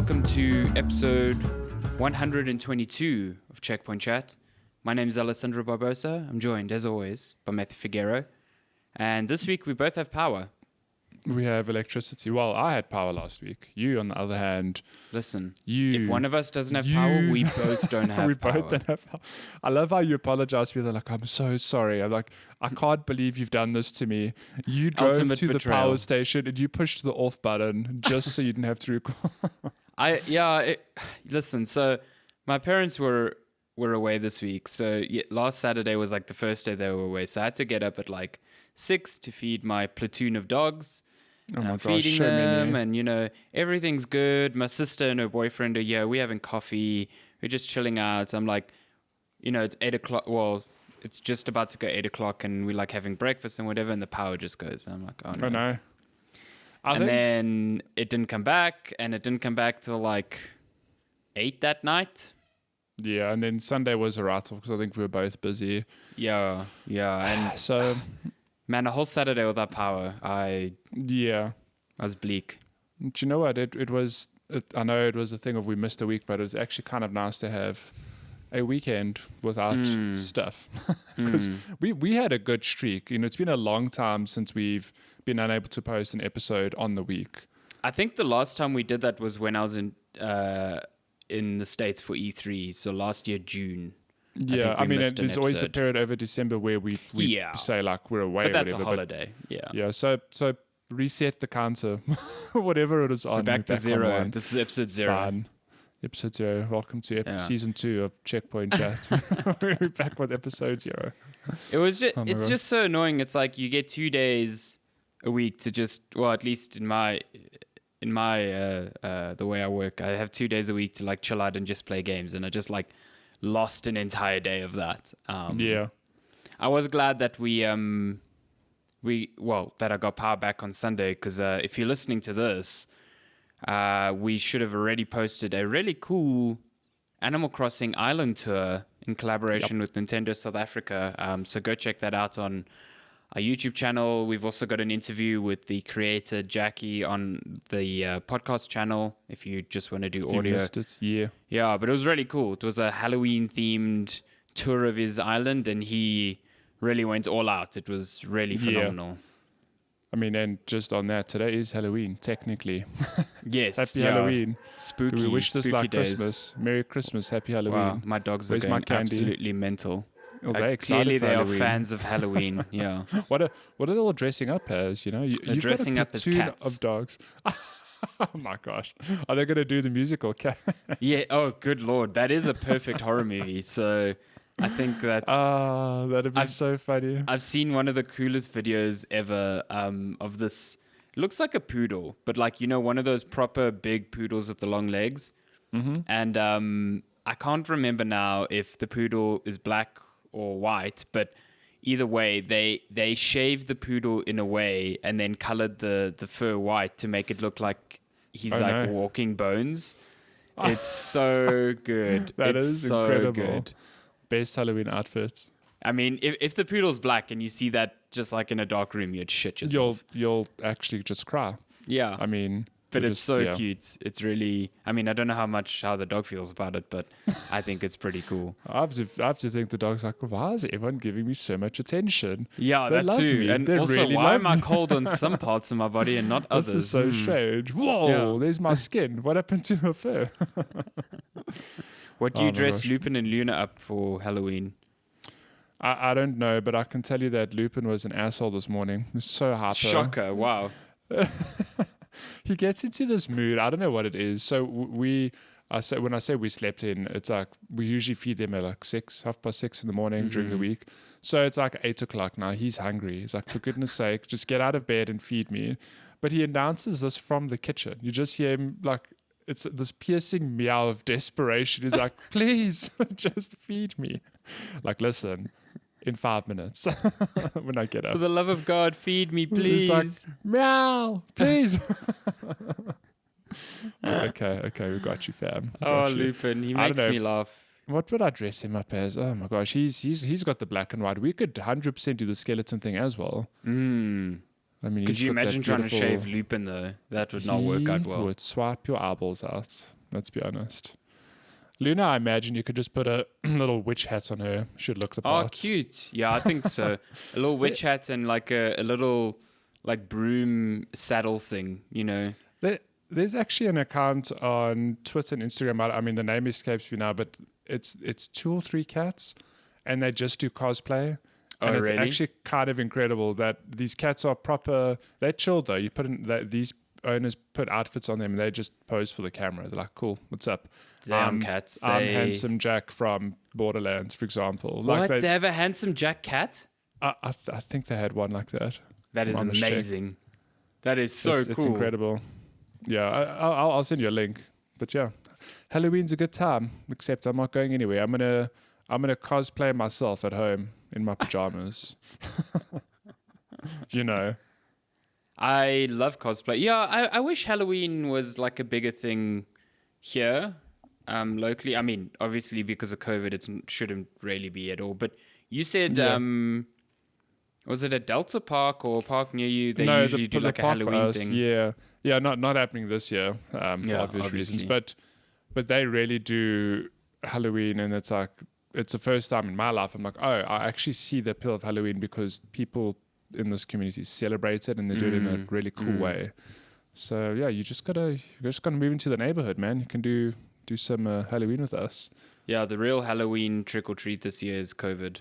welcome to episode 122 of Checkpoint Chat. My name is Alessandro Barbosa. I'm joined, as always, by Matty Figueroa. And this week, we both have power. We have electricity. Well, I had power last week. You, on the other hand... Listen, if one of us doesn't have power, we both don't have power. We both don't have power. I love how you apologize to me. They're like, I'm so sorry. I'm like, I can't believe you've done this to me. You drove Ultimate to betrayal. the power station and you pushed the off button just so you didn't have to record. Listen, so my parents were away this week. So last Saturday was like the first day they were away. So I had to get up at like 6 to feed my platoon of dogs. And I'm feeding them, and everything's good. My sister and her boyfriend are here. We're having coffee. We're just chilling out. I'm like, it's 8 o'clock. Well, it's just about to go 8 o'clock, and we're like having breakfast and whatever, and the power just goes. And I'm like, oh no. Then it didn't come back, and it didn't come back till like 8 that night. Yeah, and then Sunday was a write-off because I think we were both busy. Yeah, and so... Man, a whole Saturday without power, I was bleak. Do you know what? I know it was a thing of we missed a week, but it was actually kind of nice to have a weekend without stuff. Because we had a good streak. It's been a long time since we've been unable to post an episode on the week. I think the last time we did that was when I was in the States for E3, so last year, June. Yeah, I mean, there's always a period over December where we say like we're away, but that's or whatever, a holiday. Yeah. So reset the counter, whatever it is on. We're back to zero. Online. This is episode 0. Fine. Episode 0. Welcome to season 2 of Checkpoint Chat. We're back with episode 0. It was just just so annoying. It's like you get 2 days a week to just, well, at least in my the way I work, I have 2 days a week to like chill out and just play games, and I just like lost an entire day of that. I was glad that that I got power back on Sunday, because if you're listening to this, we should have already posted a really cool Animal Crossing island tour in collaboration with Nintendo South Africa. So go check that out on our YouTube channel. We've also got an interview with the creator Jackie on the podcast channel if you just want to do audio. You missed it, yeah, but it was really cool. It was a Halloween themed tour of his island, and he really went all out. It was really phenomenal. I mean, and just on that, today is Halloween, technically. Yes. Happy Halloween. Spooky. We wish this like days. Christmas. Merry Christmas. Happy Halloween. Wow, my dogs are going absolutely mental. Oh, clearly they are fans of Halloween. Yeah. What are they all dressing up as? You've dressing got a up as platoon cats of dogs. Oh my gosh! Are they going to do the musical Cat? Yeah. Oh, good lord! That is a perfect horror movie. So I think that's. That'd be so funny. I've seen one of the coolest videos ever of this. It looks like a poodle, but like one of those proper big poodles with the long legs. Mm-hmm. And I can't remember now if the poodle is black or white, but either way, they shaved the poodle in a way and then colored the fur white to make it look like he's walking bones. It's so good. That it's is so incredible. Good. Best Halloween outfits. I mean, if the poodle's black and you see that just like in a dark room, you'd shit yourself. You'll actually just cry. Yeah. I mean... But it's cute. It's really... I mean, I don't know how the dog feels about it, but I think it's pretty cool. I have to think the dog's like, why is everyone giving me so much attention? Yeah, they that love too. Me. And they also, really why love am I me. cold on some parts of my body and not others? This is so strange. Whoa, there's my skin. What happened to her fur? What do you dress Lupin and Luna up for Halloween? I don't know, but I can tell you that Lupin was an asshole this morning. He was so hyper. Shocker, wow. He gets into this mood. I don't know what it is. So when I say we slept in, it's like we usually feed them at like 6:30 in the morning during the week. So it's like 8 o'clock now. He's hungry. He's like, for goodness sake, just get out of bed and feed me. But he announces this from the kitchen. You just hear him like, it's this piercing meow of desperation. He's like, please, just feed me. Like, listen, in 5 minutes when I get up. For the love of God, feed me, please. It's like, meow, please. Okay, we got you, fam. Lupin, he makes me laugh. What would I dress him up as? Oh my gosh, he's got the black and white. We could 100% do the skeleton thing as well. I mean, could you imagine trying to shave Lupin though? That would not work out well. He would swipe your eyeballs out. Let's be honest. Luna, I imagine you could just put a little witch hat on her. Should look the part. Oh, cute. Yeah, I think so. A little witch hat and like a little like broom saddle thing, you know. There's actually an account on Twitter and Instagram. I mean, the name escapes me now, but it's 2 or 3 cats, and they just do cosplay. And it's actually kind of incredible that these cats are proper. They're chilled though. You put in these owners put outfits on them and they just pose for the camera. They're like, cool, what's up? Cats. I'm Handsome Jack from Borderlands, for example. What? They have a Handsome Jack cat? I think they had one like that. That is amazing. That is so cool. It's incredible. Yeah, I'll send you a link. But yeah, Halloween's a good time. Except I'm not going anywhere. I'm gonna cosplay myself at home in my pajamas. You know. I love cosplay. Yeah, I wish Halloween was like a bigger thing here, locally. I mean, obviously because of COVID, it shouldn't really be at all. But you said, was it a Delta Park or a park near you? They usually do like a Halloween thing. Yeah, not happening this year for obvious reasons. But they really do Halloween, and it's like it's the first time in my life I'm like, oh, I actually see the appeal of Halloween because people in this community celebrate it and they do it in a really cool way. So yeah, you're just gonna move into the neighborhood, man. You can do some Halloween with us. Yeah, the real Halloween trick or treat this year is COVID.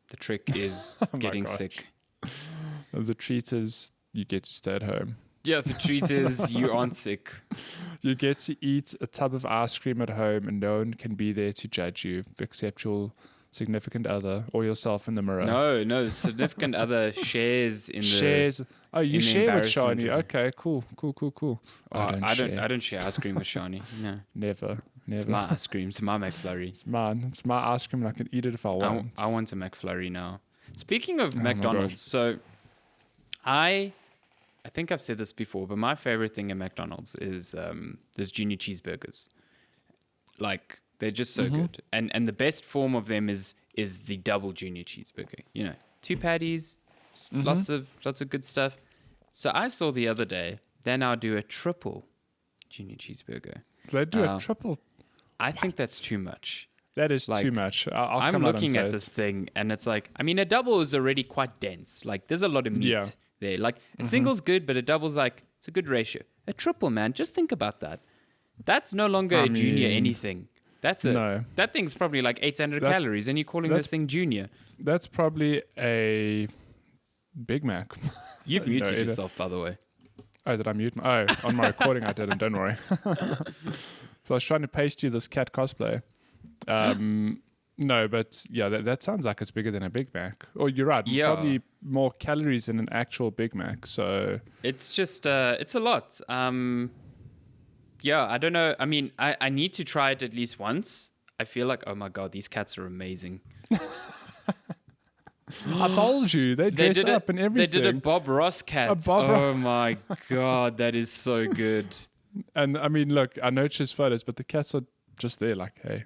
The trick is getting sick. The treat is you get to stay at home. Yeah, the treat is you aren't sick. You get to eat a tub of ice cream at home and no one can be there to judge you except your significant other or yourself in the mirror. No, the significant other shares in the... Oh, you share with Shani. Okay, cool. I don't share ice cream with Shani. No. Never. It's my ice cream. It's my McFlurry. It's mine. It's my ice cream and I can eat it if I want. I want a McFlurry now. Speaking of McDonald's, so I think I've said this before, but my favorite thing at McDonald's is those junior cheeseburgers. Like, they're just so good. And the best form of them is the double junior cheeseburger. You know, 2 patties, lots of good stuff. So I saw the other day, they now do a triple junior cheeseburger. They do a triple? I think that's too much. That is too much. I'm looking at this thing and it's like, I mean, a double is already quite dense. Like, there's a lot of meat there. Like, a single's good, but a double's like, it's a good ratio. A triple, man, just think about that. That's no longer a junior anything. That thing's probably like 800 calories, and you're calling this thing junior. That's probably a Big Mac. You've muted yourself, by the way. Oh, did I mute? On my recording I didn't. Don't worry. So I was trying to paste you this cat cosplay. No, but yeah, that sounds like it's bigger than a Big Mac. Oh, you're right. Yeah. Probably more calories than an actual Big Mac. So it's just it's a lot. Yeah, I don't know. I mean, I need to try it at least once. I feel like, oh my God, these cats are amazing. I told you, they dress up and everything. They did a Bob Ross cat. Oh my God, that is so good. And I mean, look, I know it's just photos, but the cats are just there like, hey.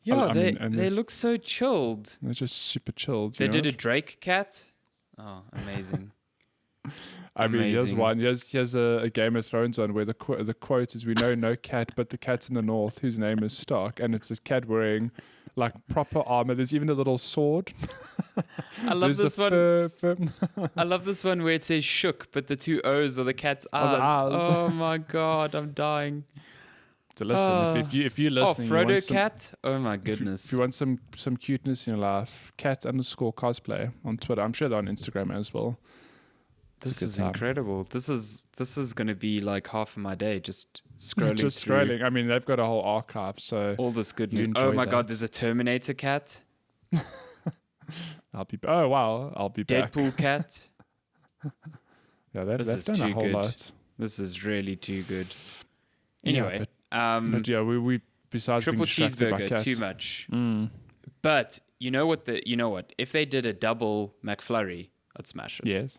Yeah, they look so chilled. They're just super chilled. They did a Drake cat. Oh, amazing. I mean, here's one. Here's a Game of Thrones one where the quote is, "We know no cat but the cat in the north whose name is Stark," and it's this cat wearing like proper armor. There's even a little sword. I love this one. I love this one where it says "shook," but the 2 O's are the cat's eyes. Oh my God, I'm dying. So listen, if you're listening, Frodo cat. Oh my goodness. If you want some cuteness in your life, cat_cosplay on Twitter. I'm sure they're on Instagram as well. This is incredible. This is going to be like half of my day just scrolling. Just scrolling. I mean, they've got a whole archive. So all this good news. Oh my God, there's a Terminator cat. I'll be back. Deadpool cat. Yeah, they've done a whole lot. This is really too good. Anyway, but yeah, we besides triple being cheeseburger by cats, too much. But you know what? If they did a double McFlurry, I'd smash it. Yes.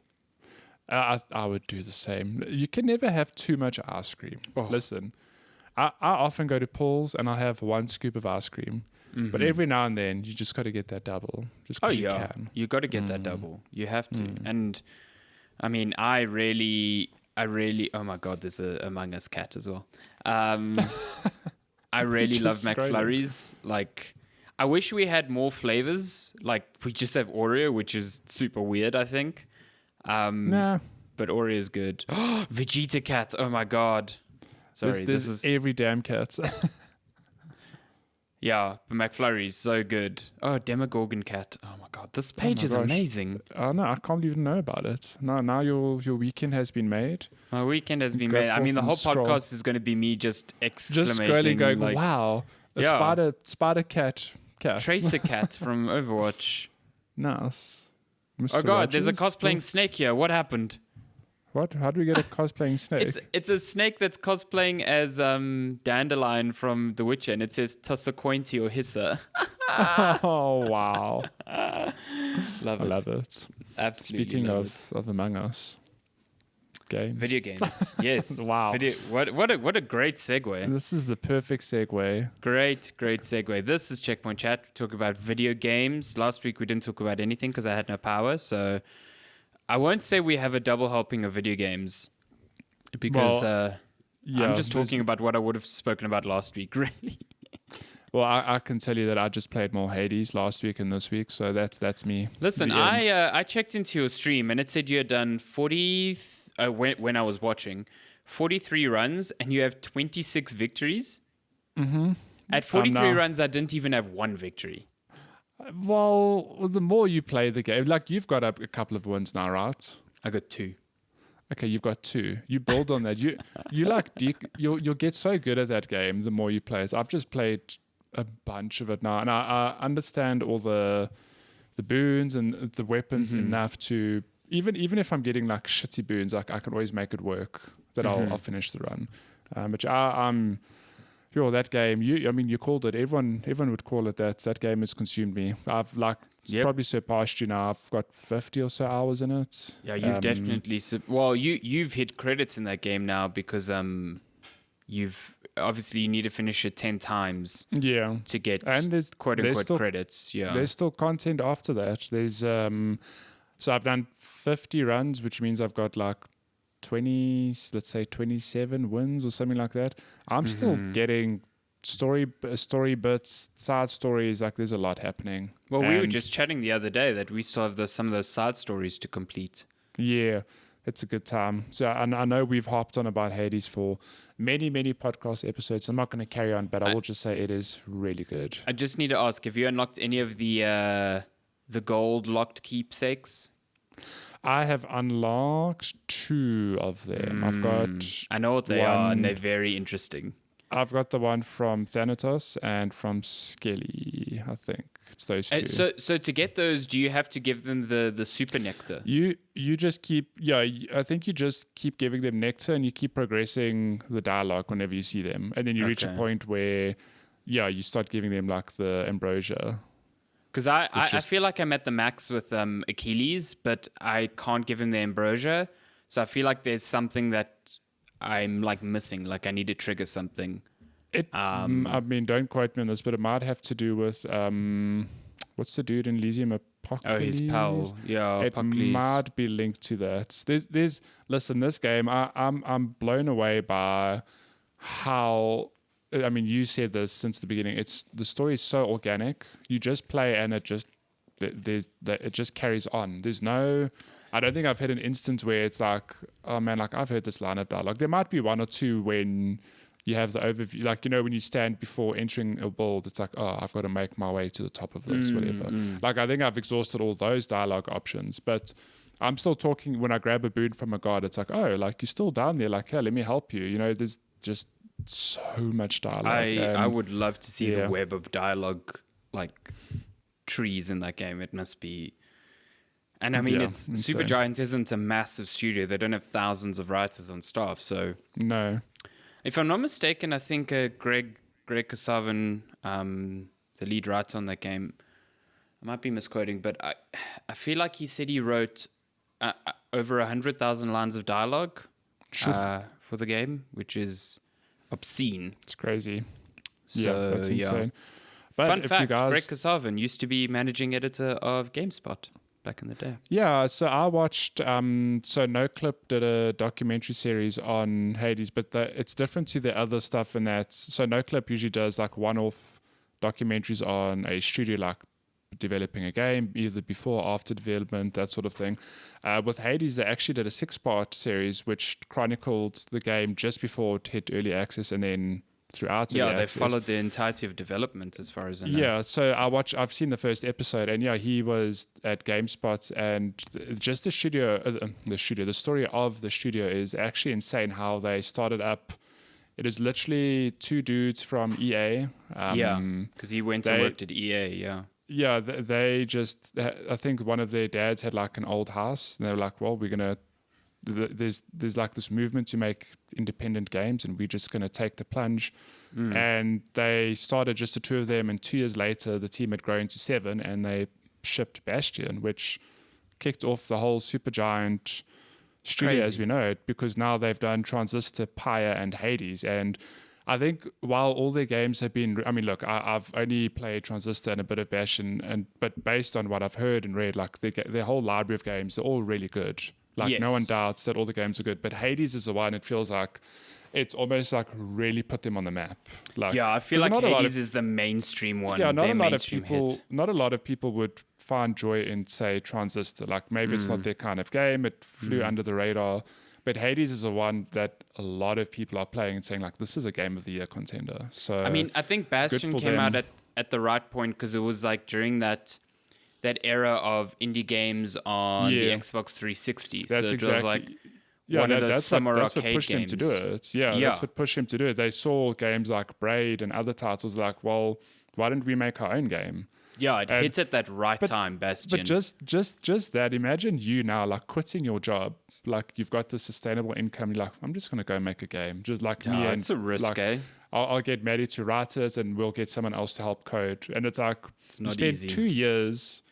I would do the same. You can never have too much ice cream. Oh. Listen, I often go to Paul's and I have 1 scoop of ice cream. But every now and then, you just got to get that double. Just 'cause you can. You got to get that double. You have to. And I mean, I really. Oh my God, there's a Among Us cat as well. I really love McFlurries. Like, I wish we had more flavors. Like, we just have Oreo, which is super weird, I think. Nah. But Oreo is good. Vegeta cat. Oh my God. Sorry, this is every damn cat. Yeah, but McFlurry's so good. Oh, Demogorgon cat. Oh my God, this page is amazing. Oh no, I can't even know about it. Now your weekend has been made. My weekend has been made. I mean, the whole podcast is going to be me just exclamating, just scrolling, going, like, "Wow, spider cat." Tracer cat from Overwatch. Nice. Mr. Oh God, Rogers? there's a cosplaying snake here. What happened? What? How do we get a cosplaying snake? It's a snake that's cosplaying as Dandelion from The Witcher, and it says Tossacointi or Hissa. Oh wow! Love it. Absolutely. Speaking of Among Us games, video games. Yes. Wow. What a great segue. This is the perfect segue. Great segue. This is Checkpoint Chat. We talk about video games. Last week we didn't talk about anything because I had no power, so. I won't say we have a double helping of video games because I'm just talking about what I would have spoken about last week, really. Well, I can tell you that I just played more Hades last week and this week, so that's me. Listen, I checked into your stream and it said you had done 40 when I was watching 43 runs and you have 26 victories. Mm-hmm. At 43 runs, I didn't even have one victory. Well, the more you play the game, like you've got a couple of wins now, right? I got 2. Okay, you've got 2. You build on that. You'll get so good at that game the more you play it. I've just played a bunch of it now, and I understand all the boons and the weapons enough to even if I'm getting like shitty boons, like I can always make it work. That I'll finish the run. But I'm. That game, you called it. Everyone would call it that. That game has consumed me. I've probably surpassed you now. I've got 50 or so hours in it. Yeah, you've definitely. You've hit credits in that game now because you've obviously you need to finish it 10 times. Yeah. To get and there's quote unquote credits. Yeah. There's still content after that. There's so I've done 50 runs, which means I've got like 27 wins or something like that. I'm still getting story bits, side stories. Like there's a lot happening. Well, we were just chatting the other day that we still have some of those side stories to complete. Yeah, it's a good time. So I know we've harped on about Hades for many podcast episodes. I'm not going to carry on, but I will just say it is really good. I just need to ask, have you unlocked any of the gold locked keepsakes? I have unlocked 2 of them. I've got. I know what they are, and they're very interesting. I've got the one from Thanatos and from Skelly. I think it's those 2. So to get those, do you have to give them the super nectar? You just keep. Yeah, I think you just keep giving them nectar, and you keep progressing the dialogue whenever you see them, and then you reach a point where, you start giving them like the ambrosia. Because I feel like I'm at the max with Achilles, but I can't give him the ambrosia. So I feel like there's something that I'm like missing. Like I need to trigger something. I mean, don't quote me on this, but it might have to do with what's the dude in Elysium? Apocalypse? Oh, his pal. Yeah, it might be linked to that. Listen, this game, I'm blown away by how. I mean, you said this since the beginning. The story is so organic. You just play, and it just carries on. There's no. I don't think I've had an instance where it's like, oh man, like I've heard this line of dialogue. There might be 1 or 2 when you have the overview, like when you stand before entering a build, it's like, oh, I've got to make my way to the top of this, whatever. Like I think I've exhausted all those dialogue options, but I'm still talking. When I grab a boon from a god, it's like, oh, like you're still down there. Like, hey, let me help you. There's just so much dialogue. I would love to see the web of dialogue, like trees in that game. It must be. And I mean, it's insane. Supergiant isn't a massive studio. They don't have thousands of writers on staff. So no. If I'm not mistaken, I think Greg Kasavin, the lead writer on that game, I might be misquoting, but I feel like he said he wrote over 100,000 lines of dialogue for the game, which is obscene. It's crazy. So, that's insane. But fun fact, Greg Kasavin used to be managing editor of GameSpot. back in the day. Yeah, so I watched. So NoClip did a documentary series on Hades, but it's different to the other stuff in that. So NoClip usually does like one-off documentaries on a studio, like developing a game, either before or after development, that sort of thing. With Hades, they actually did a 6-part series which chronicled the game just before it hit early access and then throughout early access. They followed the entirety of development as far as I know. Yeah, so I've seen the first episode, and he was at GameSpot, and just the story of the studio is actually insane. How they started up. It is literally 2 dudes from EA. Because he went and worked at EA. Yeah, they just, I think one of their dads had like an old house, and they were like, well, there's like this movement to make independent games, and we're just going to take the plunge. And they started just the 2 of them, and 2 years later, the team had grown to 7, and they shipped Bastion, which kicked off the whole Supergiant studio as we know it, because now they've done Transistor, Pyre, and Hades. And I think while all their games have been, I mean, look, I've only played Transistor and a bit of Bastion, but based on what I've heard and read, like their whole library of games, they're all really good. Like no one doubts that all the games are good, but Hades is the one. It feels like it's almost like really put them on the map. Like, I feel like Hades is the mainstream one. Yeah, not a lot of people would find joy in, say, Transistor. Like maybe it's not their kind of game. It flew under the radar. But Hades is the one that a lot of people are playing and saying, like, this is a Game of the Year contender. So I mean, I think Bastion came out at the right point, because it was like during that era of indie games on the Xbox 360. That's so it exactly. was like one of those summer arcade games. Pushed him to do it. That's what pushed him to do it. They saw games like Braid and other titles, like, well, why don't we make our own game? Yeah, it hits at that right time, Bastion. But just that, imagine you now, like, quitting your job. Like, you've got this sustainable income. You're like, I'm just going to go make a game. Just like me. And it's a risk, like, eh? I'll get Matty to write it, and we'll get someone else to help code. And it's like, it's not spend easy. 2 years,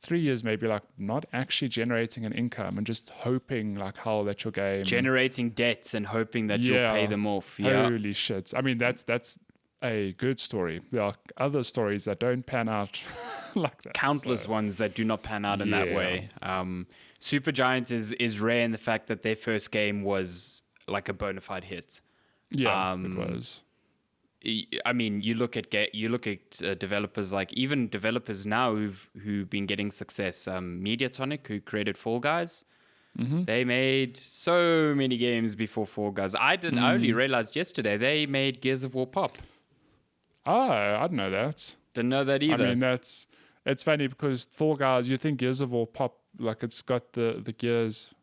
3 years maybe, like, not actually generating an income and just hoping, like, hell that your game... Generating debts and hoping that you'll pay them off. Yeah. Holy shit. I mean, that's a good story. There are other stories that don't pan out like that. Countless ones that do not pan out in that way. Supergiant is rare in the fact that their first game was like a bona fide hit. Yeah, it was. I mean, you look at developers, like even developers now who've been getting success. Mediatonic, who created Fall Guys, they made so many games before Fall Guys. I only realized yesterday they made Gears of War Pop. Oh, I didn't know that. Didn't know that either. I mean, it's funny because Fall Guys, you think Gears of War Pop, like it's got the Gears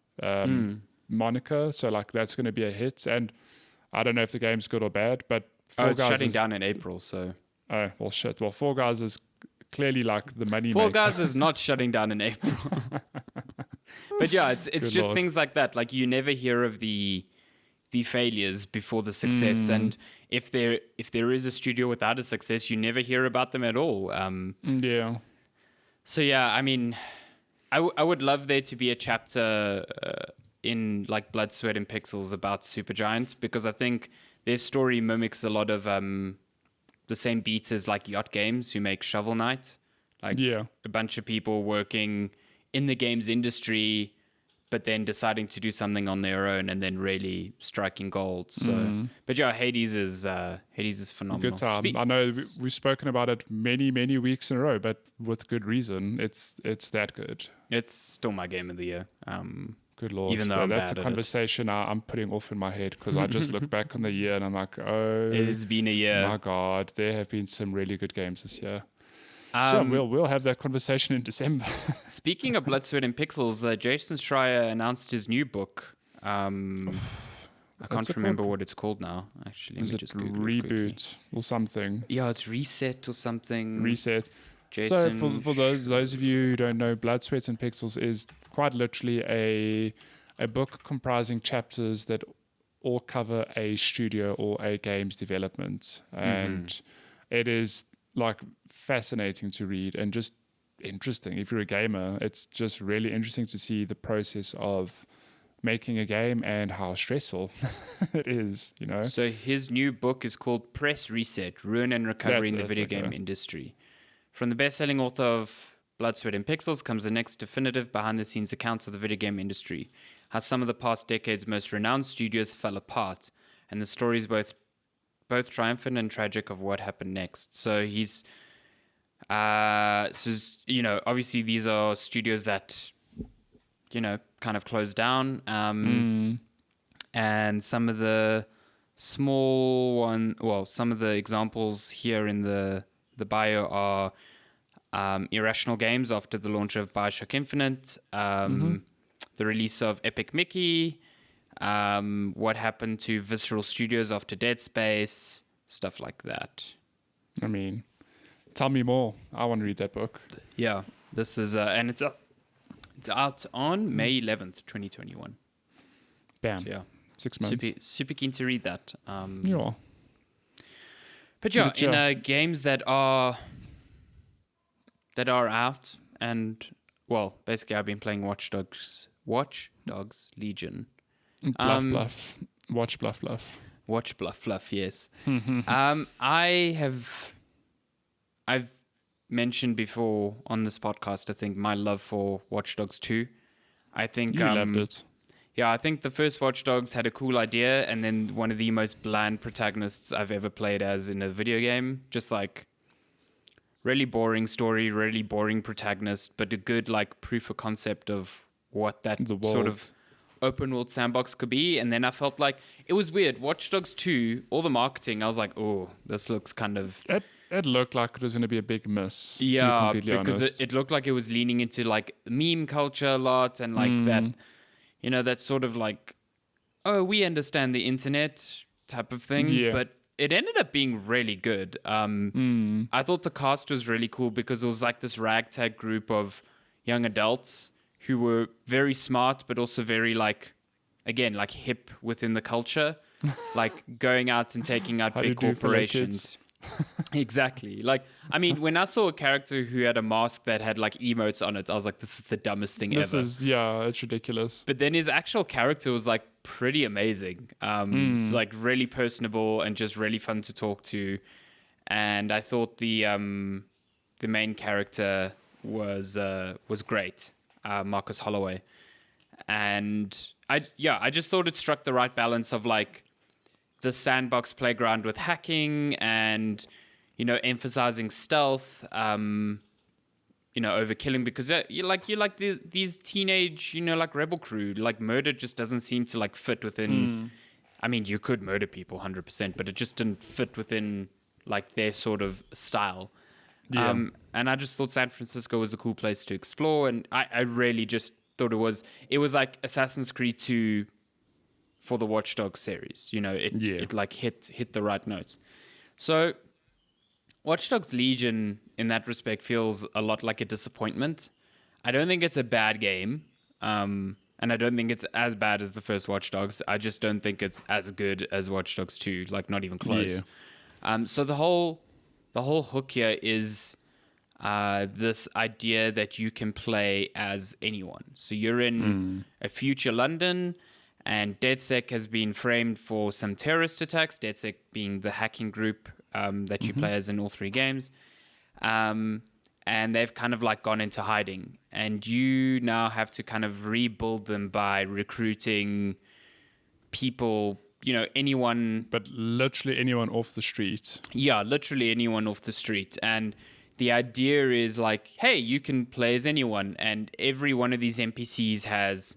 moniker, so like that's going to be a hit. And I don't know if the game's good or bad, but Fall it's Guys shutting down in April, so. Oh, well, shit. Well, Fall Guys is clearly like the money Fall maker. Guys is not shutting down in April. But yeah, it's just Lord. Things like that. Like you never hear of the failures before the success, and if there is a studio without a success, you never hear about them at all. Yeah. So yeah, I mean, I would love there to be a chapter in like Blood, Sweat, and Pixels about Supergiant, because I think their story mimics a lot of the same beats as like Yacht Games, who make Shovel Knight. Like a bunch of people working in the games industry, but then deciding to do something on their own and then really striking gold. So, but yeah, Hades is phenomenal. Good time. I know we've spoken about it many, many weeks in a row, but with good reason. It's that good. It's still my game of the year. Good Lord. Even though that's a conversation I'm putting off in my head, because I just look back on the year and I'm like, oh, it has been a year. My God, there have been some really good games this year. So we'll have that conversation in December. Speaking of Blood, Sweat, and Pixels, Jason Schreier announced his new book. I can't remember what it's called now. Actually, is it just Reboot or something? Yeah, it's Reset or something. Reset. Jason. So for those of you who don't know, Blood, Sweat, and Pixels is quite literally a book comprising chapters that all cover a studio or a game's development, and it is like fascinating to read and just interesting. If you're a gamer, it's just really interesting to see the process of making a game and how stressful it is, you know. So his new book is called Press Reset: Ruin and Recovery in the Video Game Industry. From the best-selling author of Blood, Sweat, and Pixels comes the next definitive behind-the-scenes account of the video game industry, how some of the past decade's most renowned studios fell apart, and the stories both triumphant and tragic of what happened next. So he's, obviously these are studios that, kind of closed down, and some of the some of the examples here in the bio are Irrational Games after the launch of Bioshock Infinite, the release of Epic Mickey, what happened to Visceral Studios after Dead Space, stuff like that. I mean, tell me more. I want to read that book. Yeah, this is and it's out on May 11th, 2021. Bam. So, yeah, 6 months. Super keen to read that. Yeah. But yeah, in games that are out, and well, basically I've been playing Watch Dogs Legion. Bluff. Watch Bluff. Watch Bluff, yes. I've mentioned before on this podcast, I think, my love for Watch Dogs 2. I think you loved it. Yeah, I think the first Watch Dogs had a cool idea, and then one of the most bland protagonists I've ever played as in a video game. Just like really boring story, really boring protagonist, but a good like proof of concept of what that sort of open world sandbox could be. And then I felt like it was weird. Watch Dogs 2, all the marketing, I was like, oh, this looks kind of... It looked like it was going to be a big miss. Yeah, to be completely because it looked like it was leaning into like meme culture a lot, and like that, that sort of like, oh, we understand the internet type of thing. Yeah. But it ended up being really good. I thought the cast was really cool because it was like this ragtag group of young adults who were very smart, but also very like, again, like hip within the culture, like going out and taking out big corporations. Exactly. Like, I mean, when I saw a character who had a mask that had like emotes on it, I was like, this is the dumbest thing ever. It's ridiculous. But then his actual character was like pretty amazing. Like really personable and just really fun to talk to. And I thought the main character was great, Marcus Holloway. And I just thought it struck the right balance of like the sandbox playground with hacking and, emphasizing stealth, over killing, because you like these teenage, like rebel crew, like murder just doesn't seem to like fit within. I mean, you could murder people 100%, but it just didn't fit within like their sort of style. Yeah. And I just thought San Francisco was a cool place to explore. And I really just thought it was like Assassin's Creed 2 for the Watch Dogs series. It like hit the right notes. So Watch Dogs Legion in that respect feels a lot like a disappointment. I don't think it's a bad game. And I don't think it's as bad as the first Watch Dogs. I just don't think it's as good as Watch Dogs 2, like not even close. Yeah. So the whole hook here is this idea that you can play as anyone. So you're in a future London, and DedSec has been framed for some terrorist attacks, DedSec being the hacking group that you play as in all three games. And they've kind of like gone into hiding. And you now have to kind of rebuild them by recruiting people, anyone. But literally anyone off the street. Yeah, literally anyone off the street. And the idea is like, hey, you can play as anyone. And every one of these NPCs has,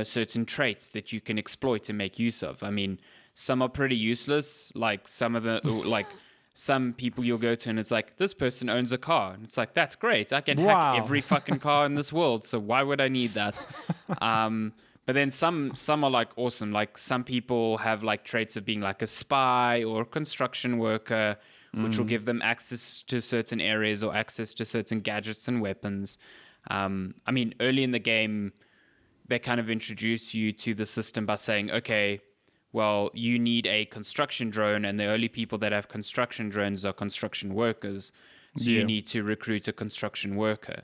certain traits that you can exploit and make use of. I mean, some are pretty useless. Like some of the, like some people you'll go to and it's like, this person owns a car. And it's like, that's great. I can hack every fucking car in this world. So why would I need that? But then some are like awesome. Like some people have like traits of being like a spy or a construction worker, which will give them access to certain areas or access to certain gadgets and weapons. I mean, early in the game, they kind of introduce you to the system by saying, okay, well, you need a construction drone, and the only people that have construction drones are construction workers. So you need to recruit a construction worker.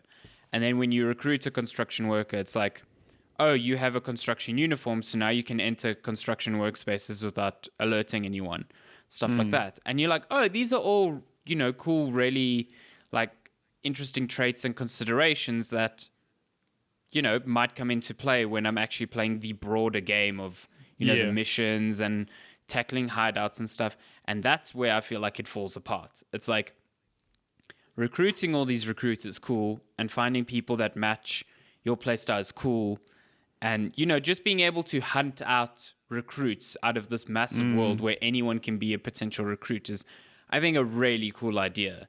And then when you recruit a construction worker, it's like, oh, you have a construction uniform, so now you can enter construction workspaces without alerting anyone. Stuff like that. And you're like, oh, these are all, cool, really, like, interesting traits and considerations that, you know, might come into play when I'm actually playing the broader game of, you know, the missions and tackling hideouts and stuff. And that's where I feel like it falls apart. It's like recruiting all these recruits is cool, and finding people that match your playstyle is cool. And, you know, just being able to hunt out recruits out of this massive world where anyone can be a potential recruit is, I think, a really cool idea.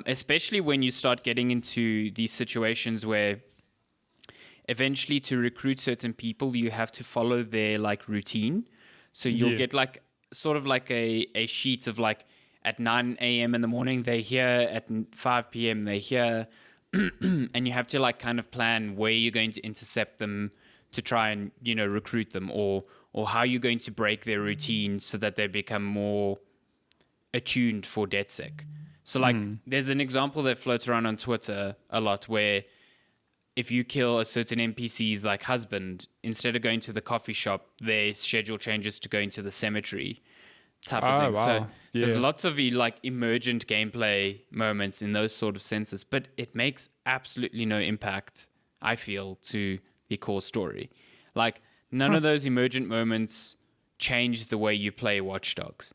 Especially when you start getting into these situations where eventually to recruit certain people, you have to follow their like routine. So you'll get like sort of like a sheet of like at 9 a.m. in the morning, they're here, at 5 p.m. they're here. And you have to like kind of plan where you're going to intercept them to try and, you know, recruit them, or how you're going to break their routine so that they become more attuned for DedSec. So like there's an example that floats around on Twitter a lot where if you kill a certain NPC's like husband, instead of going to the coffee shop, their schedule changes to going to the cemetery type of thing. Wow. So there's lots of like emergent gameplay moments in those sort of senses, but it makes absolutely no impact, I feel, to the core story. Like none of those emergent moments change the way you play Watch Dogs,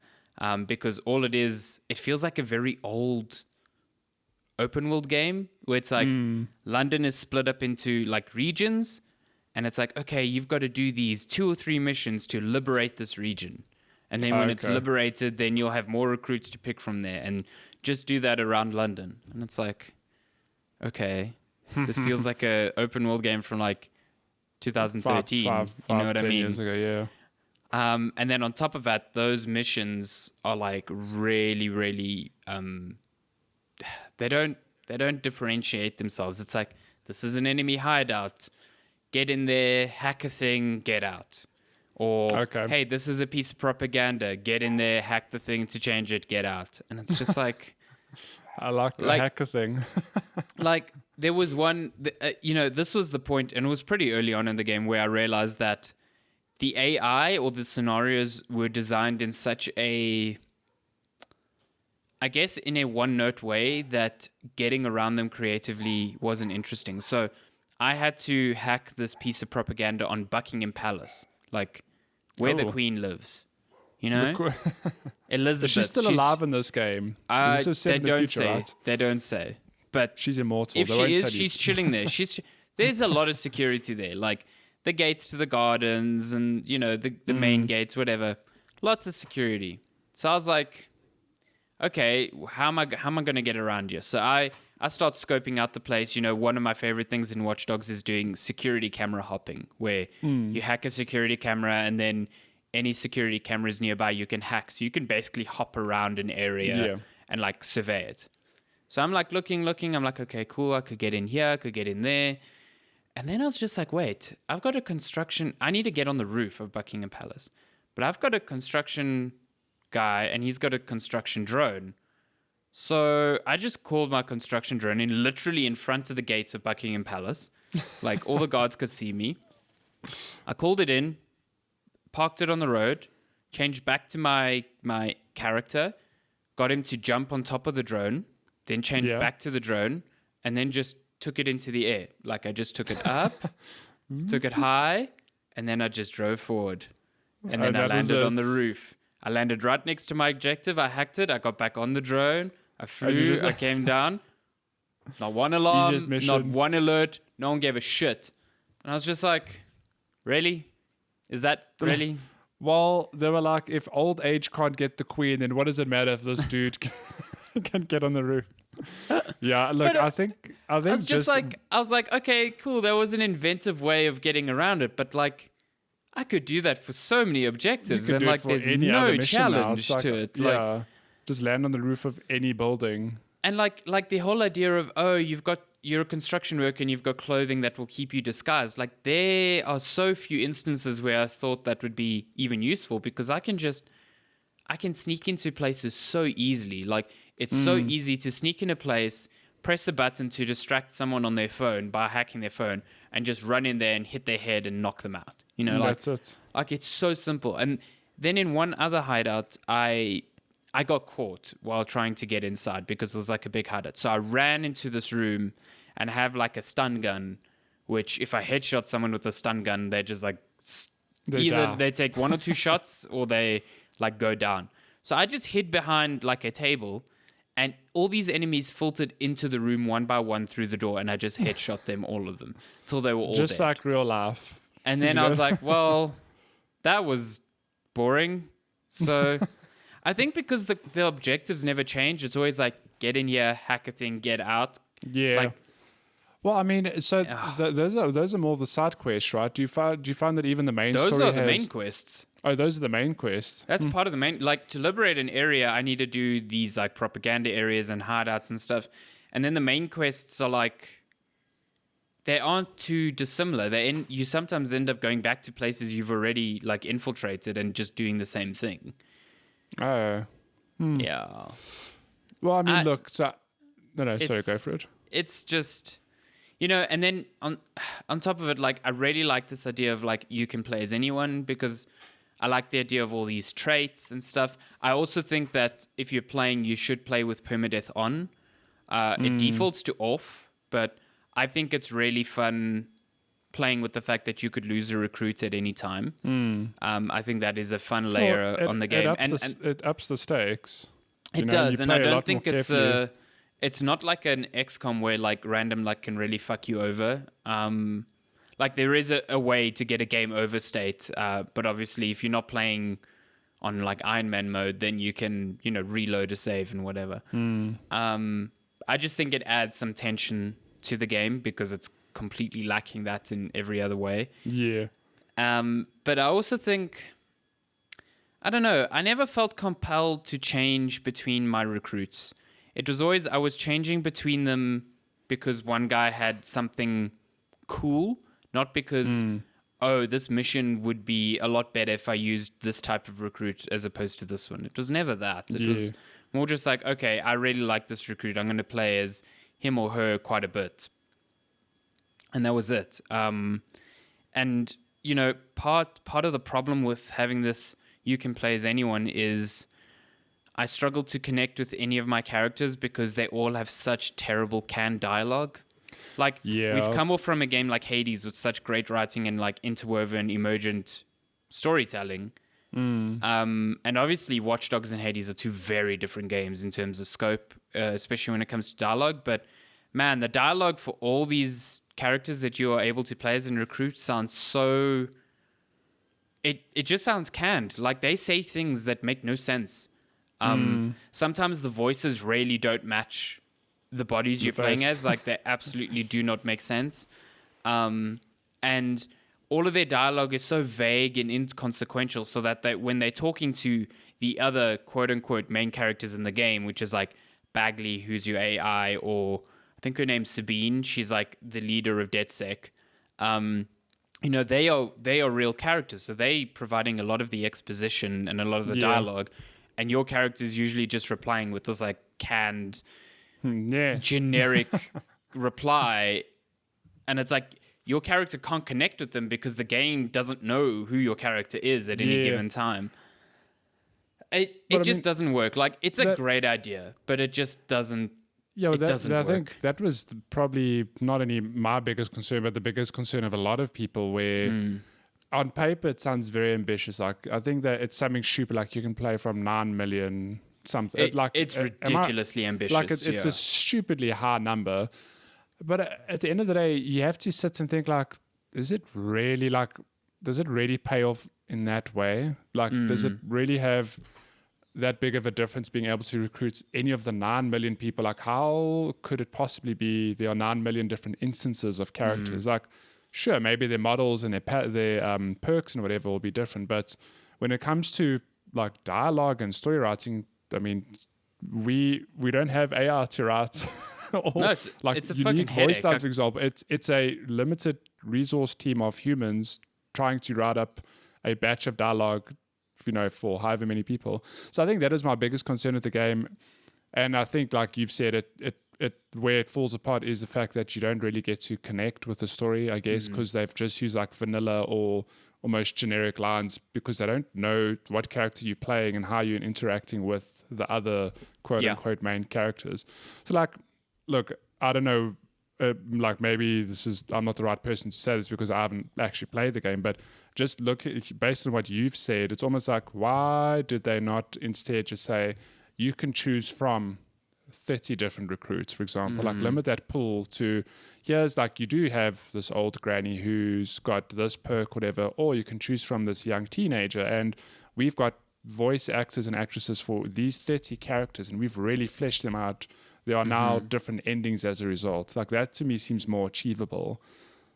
because all it is, it feels like a very old open world game where it's like London is split up into like regions, and it's like, okay, you've got to do these 2 or 3 missions to liberate this region. And then when it's liberated, then you'll have more recruits to pick from there, and just do that around London. And it's like, okay, this feels like a open world game from like 2013. You know what I mean? Years ago, yeah. And then on top of that, those missions are like really, really, they don't differentiate themselves. It's like, this is an enemy hideout. Get in there, hack a thing, get out. Or, hey, this is a piece of propaganda. Get in there, hack the thing to change it, get out. And it's just like... I like the hacker thing. Like, there was one... you know, this was the point, and it was pretty early on in the game, where I realized that the AI or the scenarios were designed in such a... I guess in a one-note way that getting around them creatively wasn't interesting. So I had to hack this piece of propaganda on Buckingham Palace. Like, where the Queen lives, you know? Elizabeth. She's still alive in this game. They don't say. Right? They don't say. But she's immortal. If she is, she's chilling there. There's a lot of security there. Like, the gates to the gardens and, you know, the main gates, whatever. Lots of security. So I was like, okay, how am I going to get around here? So I start scoping out the place. You know, one of my favorite things in Watch Dogs is doing security camera hopping, where you hack a security camera and then any security cameras nearby you can hack. So you can basically hop around an area and like survey it. So I'm like looking. I'm like, okay, cool. I could get in here. I could get in there. And then I was just like, wait, I've got a construction. I need to get on the roof of Buckingham Palace. But I've got a construction guy and he's got a construction drone. So I just called my construction drone in literally in front of the gates of Buckingham Palace. Like, all the guards could see me. I called it in, parked it on the road, changed back to my character, got him to jump on top of the drone, then changed back to the drone, and then just took it into the air. Like, I just took it up, took it high, and then I just drove forward. And then I landed on the roof. I landed right next to my objective. I hacked it. I got back on the drone. I flew. I came down. Not one alarm, not one alert. No one gave a shit. And I was just like, really? Is that really? Well, they were like, if old age can't get the queen, then what does it matter if this dude can get on the roof? Yeah, look, I think I was just like, I was like, okay, cool. There was an inventive way of getting around it, but like, I could do that for so many objectives, and like, there's no challenge to it. Yeah, like, just land on the roof of any building. And like the whole idea of, oh, you're a construction worker and you've got clothing that will keep you disguised. Like, there are so few instances where I thought that would be even useful, because I can sneak into places so easily. Like, it's so easy to sneak in a place, press a button to distract someone on their phone by hacking their phone, and just run in there and hit their head and knock them out. You know, like, that's it. Like, it's so simple. And then in one other hideout, I I got caught while trying to get inside because it was like a big hideout. So I ran into this room and have like a stun gun, which if I headshot someone with a stun gun, they're just like they take 1 or 2 shots or they like go down. So I just hid behind like a table, and all these enemies filtered into the room one by one through the door, and I just headshot them, all of them, till they were all just dead. like real life. And then I was like, well, that was boring. So I think because the objectives never change, it's always like get in here, hack a thing, get out. Yeah. Like, well, I mean, so those are more the side quests, right? Do you find that even the main those story are the main quests. Oh, those are the main quests. That's part of the main. Like to liberate an area, I need to do these like propaganda areas and hideouts and stuff. And then the main quests are like they aren't too dissimilar. You sometimes end up going back to places you've already like infiltrated and just doing the same thing. Oh. Yeah. Well, I mean, look. So sorry, go for it. It's just. And then on top of it, like I really like this idea of like you can play as anyone because I like the idea of all these traits and stuff. I also think that if you're playing, you should play with permadeath on. It defaults to off, but I think it's really fun playing with the fact that you could lose a recruit at any time. I think that is a fun layer on the game. It ups the stakes. It does, and I don't think it's not like an XCOM where like random luck can really fuck you over. Like there is a way to get a game over state, but obviously if you're not playing on like Iron Man mode, then you can reload a save and whatever. I just think it adds some tension to the game because it's completely lacking that in every other way. Yeah. But I also think, I don't know, I never felt compelled to change between my recruits. It was always, I was changing between them because one guy had something cool, not because, this mission would be a lot better if I used this type of recruit as opposed to this one. It was never that. It was more just like, okay, I really like this recruit. I'm going to play as him or her quite a bit. And that was it. And, part of the problem with having this you can play as anyone is I struggle to connect with any of my characters because they all have such terrible canned dialogue. Like, we've come off from a game like Hades with such great writing and like interwoven emergent storytelling. And obviously Watch Dogs and Hades are two very different games in terms of scope, especially when it comes to dialogue. But man, the dialogue for all these characters that you are able to play as and recruit sounds so... It just sounds canned. Like they say things that make no sense. Sometimes the voices really don't match the bodies you're playing as. Like they absolutely do not make sense. And all of their dialogue is so vague and inconsequential so that when they're talking to the other quote unquote main characters in the game, which is like Bagley, who's your AI, or I think her name's Sabine. She's like the leader of DedSec. They are real characters. So they providing a lot of the exposition and a lot of the dialogue. And your character is usually just replying with this like canned, generic reply. And it's like your character can't connect with them because the game doesn't know who your character is at any given time. It just doesn't work. Like it's a great idea, but it just doesn't. Yeah, well, I think that was probably not only my biggest concern, but the biggest concern of a lot of people where on paper it sounds very ambitious. Like I think that it's something stupid, like you can play from 9 million something. It's ridiculously ambitious. Like it's a stupidly high number. But at the end of the day, you have to sit and think like, does it really pay off in that way? Like, does it really have that big of a difference being able to recruit any of the 9 million people? Like, how could it possibly be there are 9 million different instances of characters? Like, sure, maybe their models and their perks and whatever will be different. But when it comes to like dialogue and story writing, I mean, we don't have AI to write. It's a fucking headache. For example, it's a limited resource team of humans trying to write up a batch of dialogue, for however many people. So I think that is my biggest concern with the game. And I think, like you've said, it where it falls apart is the fact that you don't really get to connect with the story, I guess, because they've just used like vanilla or almost generic lines because they don't know what character you're playing and how you're interacting with the other quote unquote main characters. So like, look, I don't know, like maybe I'm not the right person to say this because I haven't actually played the game, but just based on what you've said, it's almost like, why did they not instead just say you can choose from 30 different recruits, for example, like limit that pool to, here's like, you do have this old granny who's got this perk, whatever, or you can choose from this young teenager, and we've got voice actors and actresses for these 30 characters, and we've really fleshed them out. There are now different endings as a result. Like that to me seems more achievable.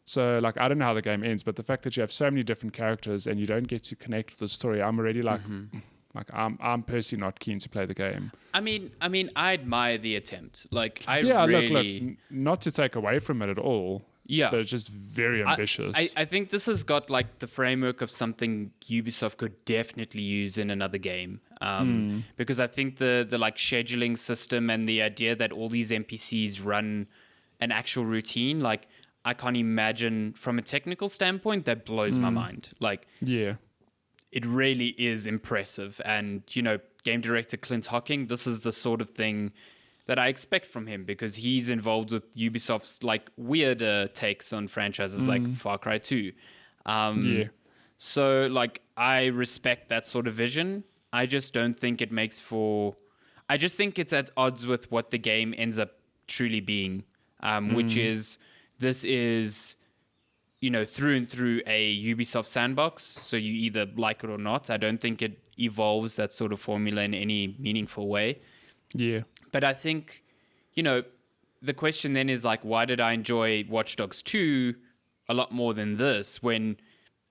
So like, I don't know how the game ends, but the fact that you have so many different characters and you don't get to connect with the story, I'm already like, like I'm personally not keen to play the game. I mean, I admire the attempt. Like look, not to take away from it at all. Yeah, but it's just very ambitious. I think this has got like the framework of something Ubisoft could definitely use in another game. Because I think the like scheduling system and the idea that all these NPCs run an actual routine, like I can't imagine from a technical standpoint, that blows my mind. Like, yeah, it really is impressive. And, you know, game director Clint Hocking, this is the sort of thing that I expect from him because he's involved with Ubisoft's like weirder takes on franchises like Far Cry 2. So like I respect that sort of vision. I just don't think it makes for... I just think it's at odds with what the game ends up truly being, which is this is, you know, through and through a Ubisoft sandbox. So you either like it or not. I don't think it evolves that sort of formula in any meaningful way. Yeah. But I think, you know, the question then is like, why did I enjoy Watch Dogs 2 a lot more than this when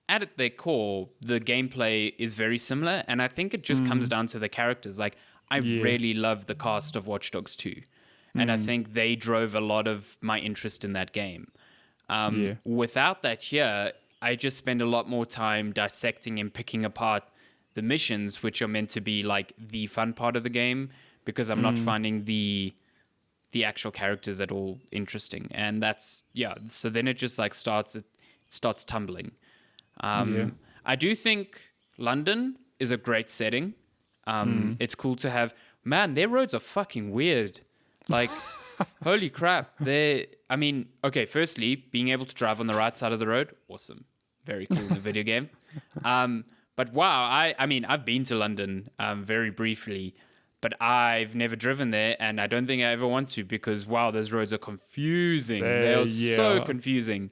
at their core, the gameplay is very similar. And I think it just comes down to the characters. Like, I really love the cast of Watch Dogs 2. And I think they drove a lot of my interest in that game. Without that here, I just spend a lot more time dissecting and picking apart the missions, which are meant to be like the fun part of the game, because I'm not finding the actual characters at all interesting. And that's, so then it just like starts tumbling. I do think London is a great setting. It's cool to have, man, their roads are fucking weird. Like, holy crap. I mean, okay, firstly, being able to drive on the right side of the road, awesome. Very cool in the video game. But wow, I mean, I've been to London very briefly, but I've never driven there, and I don't think I ever want to because, wow, those roads are confusing. They are so confusing.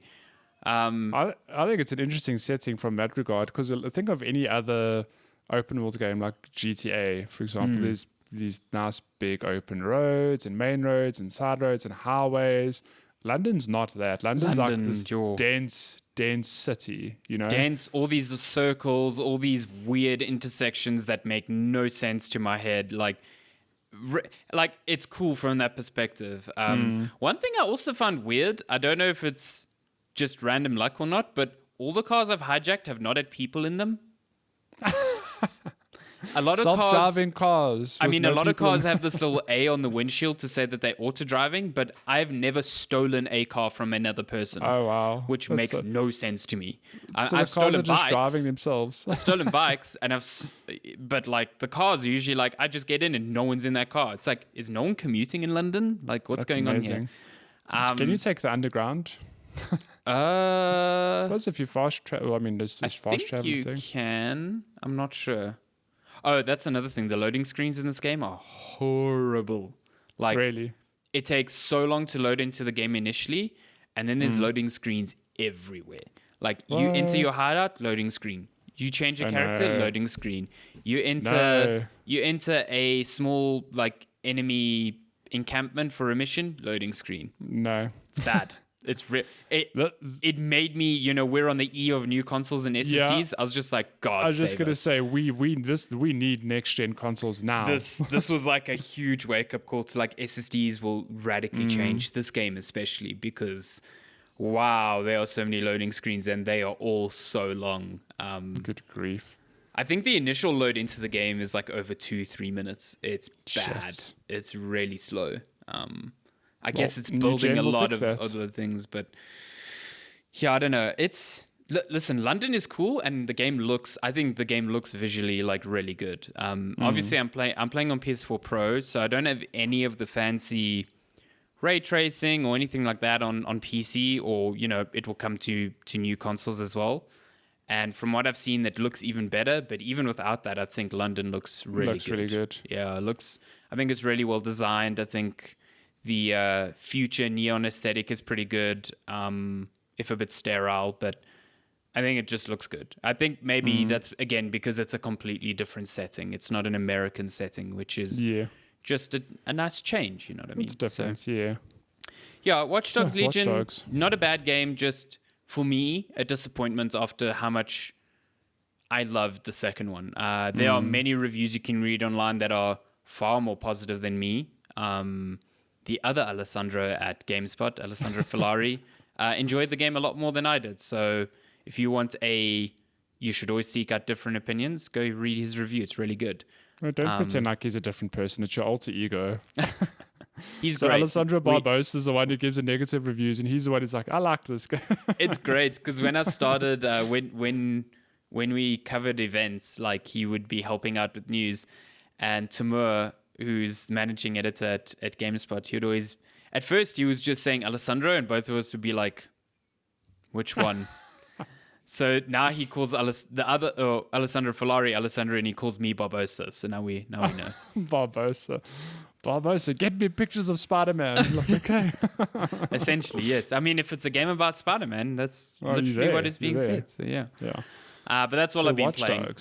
I think it's an interesting setting from that regard because think of any other open world game like GTA, for example. There's these nice big open roads and main roads and side roads and highways. London's not that. London's like this dense city, you know? Dense, all these circles, all these weird intersections that make no sense to my head. Like it's cool from that perspective. One thing I also found weird, I don't know if it's just random luck or not, but all the cars I've hijacked have not had people in them. A lot of self-driving cars. I mean, a lot of cars have this little A on the windshield to say that they're auto-driving, but I've never stolen a car from another person. Oh, wow. Which makes no sense to me. So I've stolen bikes. Just driving themselves. I've stolen bikes, but like the cars are usually like, I just get in and no one's in that car. It's like, is no one commuting in London? Like, what's going on here? Can you take the underground? I suppose if you fast travel, I mean, there's this fast travel thing. I think you can. I'm not sure. Oh, that's another thing. The loading screens in this game are horrible. Like, really? It takes so long to load into the game initially, and then there's loading screens everywhere. Like, you enter your hideout, loading screen. You change your character, loading screen. You enter a small like enemy encampment for a mission, loading screen. No, it's bad. It made me, you know, we're on the E of new consoles and SSDs. I was just like, God, I was just gonna us. say we need next gen consoles now. This was like a huge wake up call to like SSDs will radically change this game, especially because wow, there are so many loading screens and they are all so long. Good grief. I think the initial load into the game is like over 2-3 minutes. It's bad. Shit. It's really slow. I guess it's building a lot of other things, but yeah, I don't know. Listen, London is cool, and I think the game looks visually like really good. Obviously, I'm playing on PS4 Pro, so I don't have any of the fancy ray tracing or anything like that on PC, or it will come to new consoles as well. And from what I've seen, that looks even better. But even without that, I think London looks really good. Yeah, I think it's really well designed. I think the future neon aesthetic is pretty good, if a bit sterile, but I think it just looks good. I think maybe that's, again, because it's a completely different setting. It's not an American setting, which is just a nice change, you know what I mean? It's different, yeah. Yeah, Watch Dogs Legion, Watch Dogs. Not a bad game, just, for me, a disappointment after how much I loved the second one. There are many reviews you can read online that are far more positive than me. The other Alessandro at GameSpot, Alessandro Filari, enjoyed the game a lot more than I did. So if you want you should always seek out different opinions, go read his review. It's really good. Well, don't pretend like he's a different person. It's your alter ego. He's so great. Alessandro Barbosa is the one who gives the negative reviews, and he's the one who's like, I like this guy. It's great, because when I started, when we covered events, like, he would be helping out with news, and Timur, who's managing editor at GameSpot, he would always, at first he was just saying Alessandro, and both of us would be like, which one? So now he calls Alessandro Filari Alessandro, and he calls me Barbosa. So now we know. Barbosa, get me pictures of Spider-Man. Like, okay. Essentially, yes. I mean, if it's a game about Spider-Man, that's literally what is being said. So yeah. But that's all I've been playing.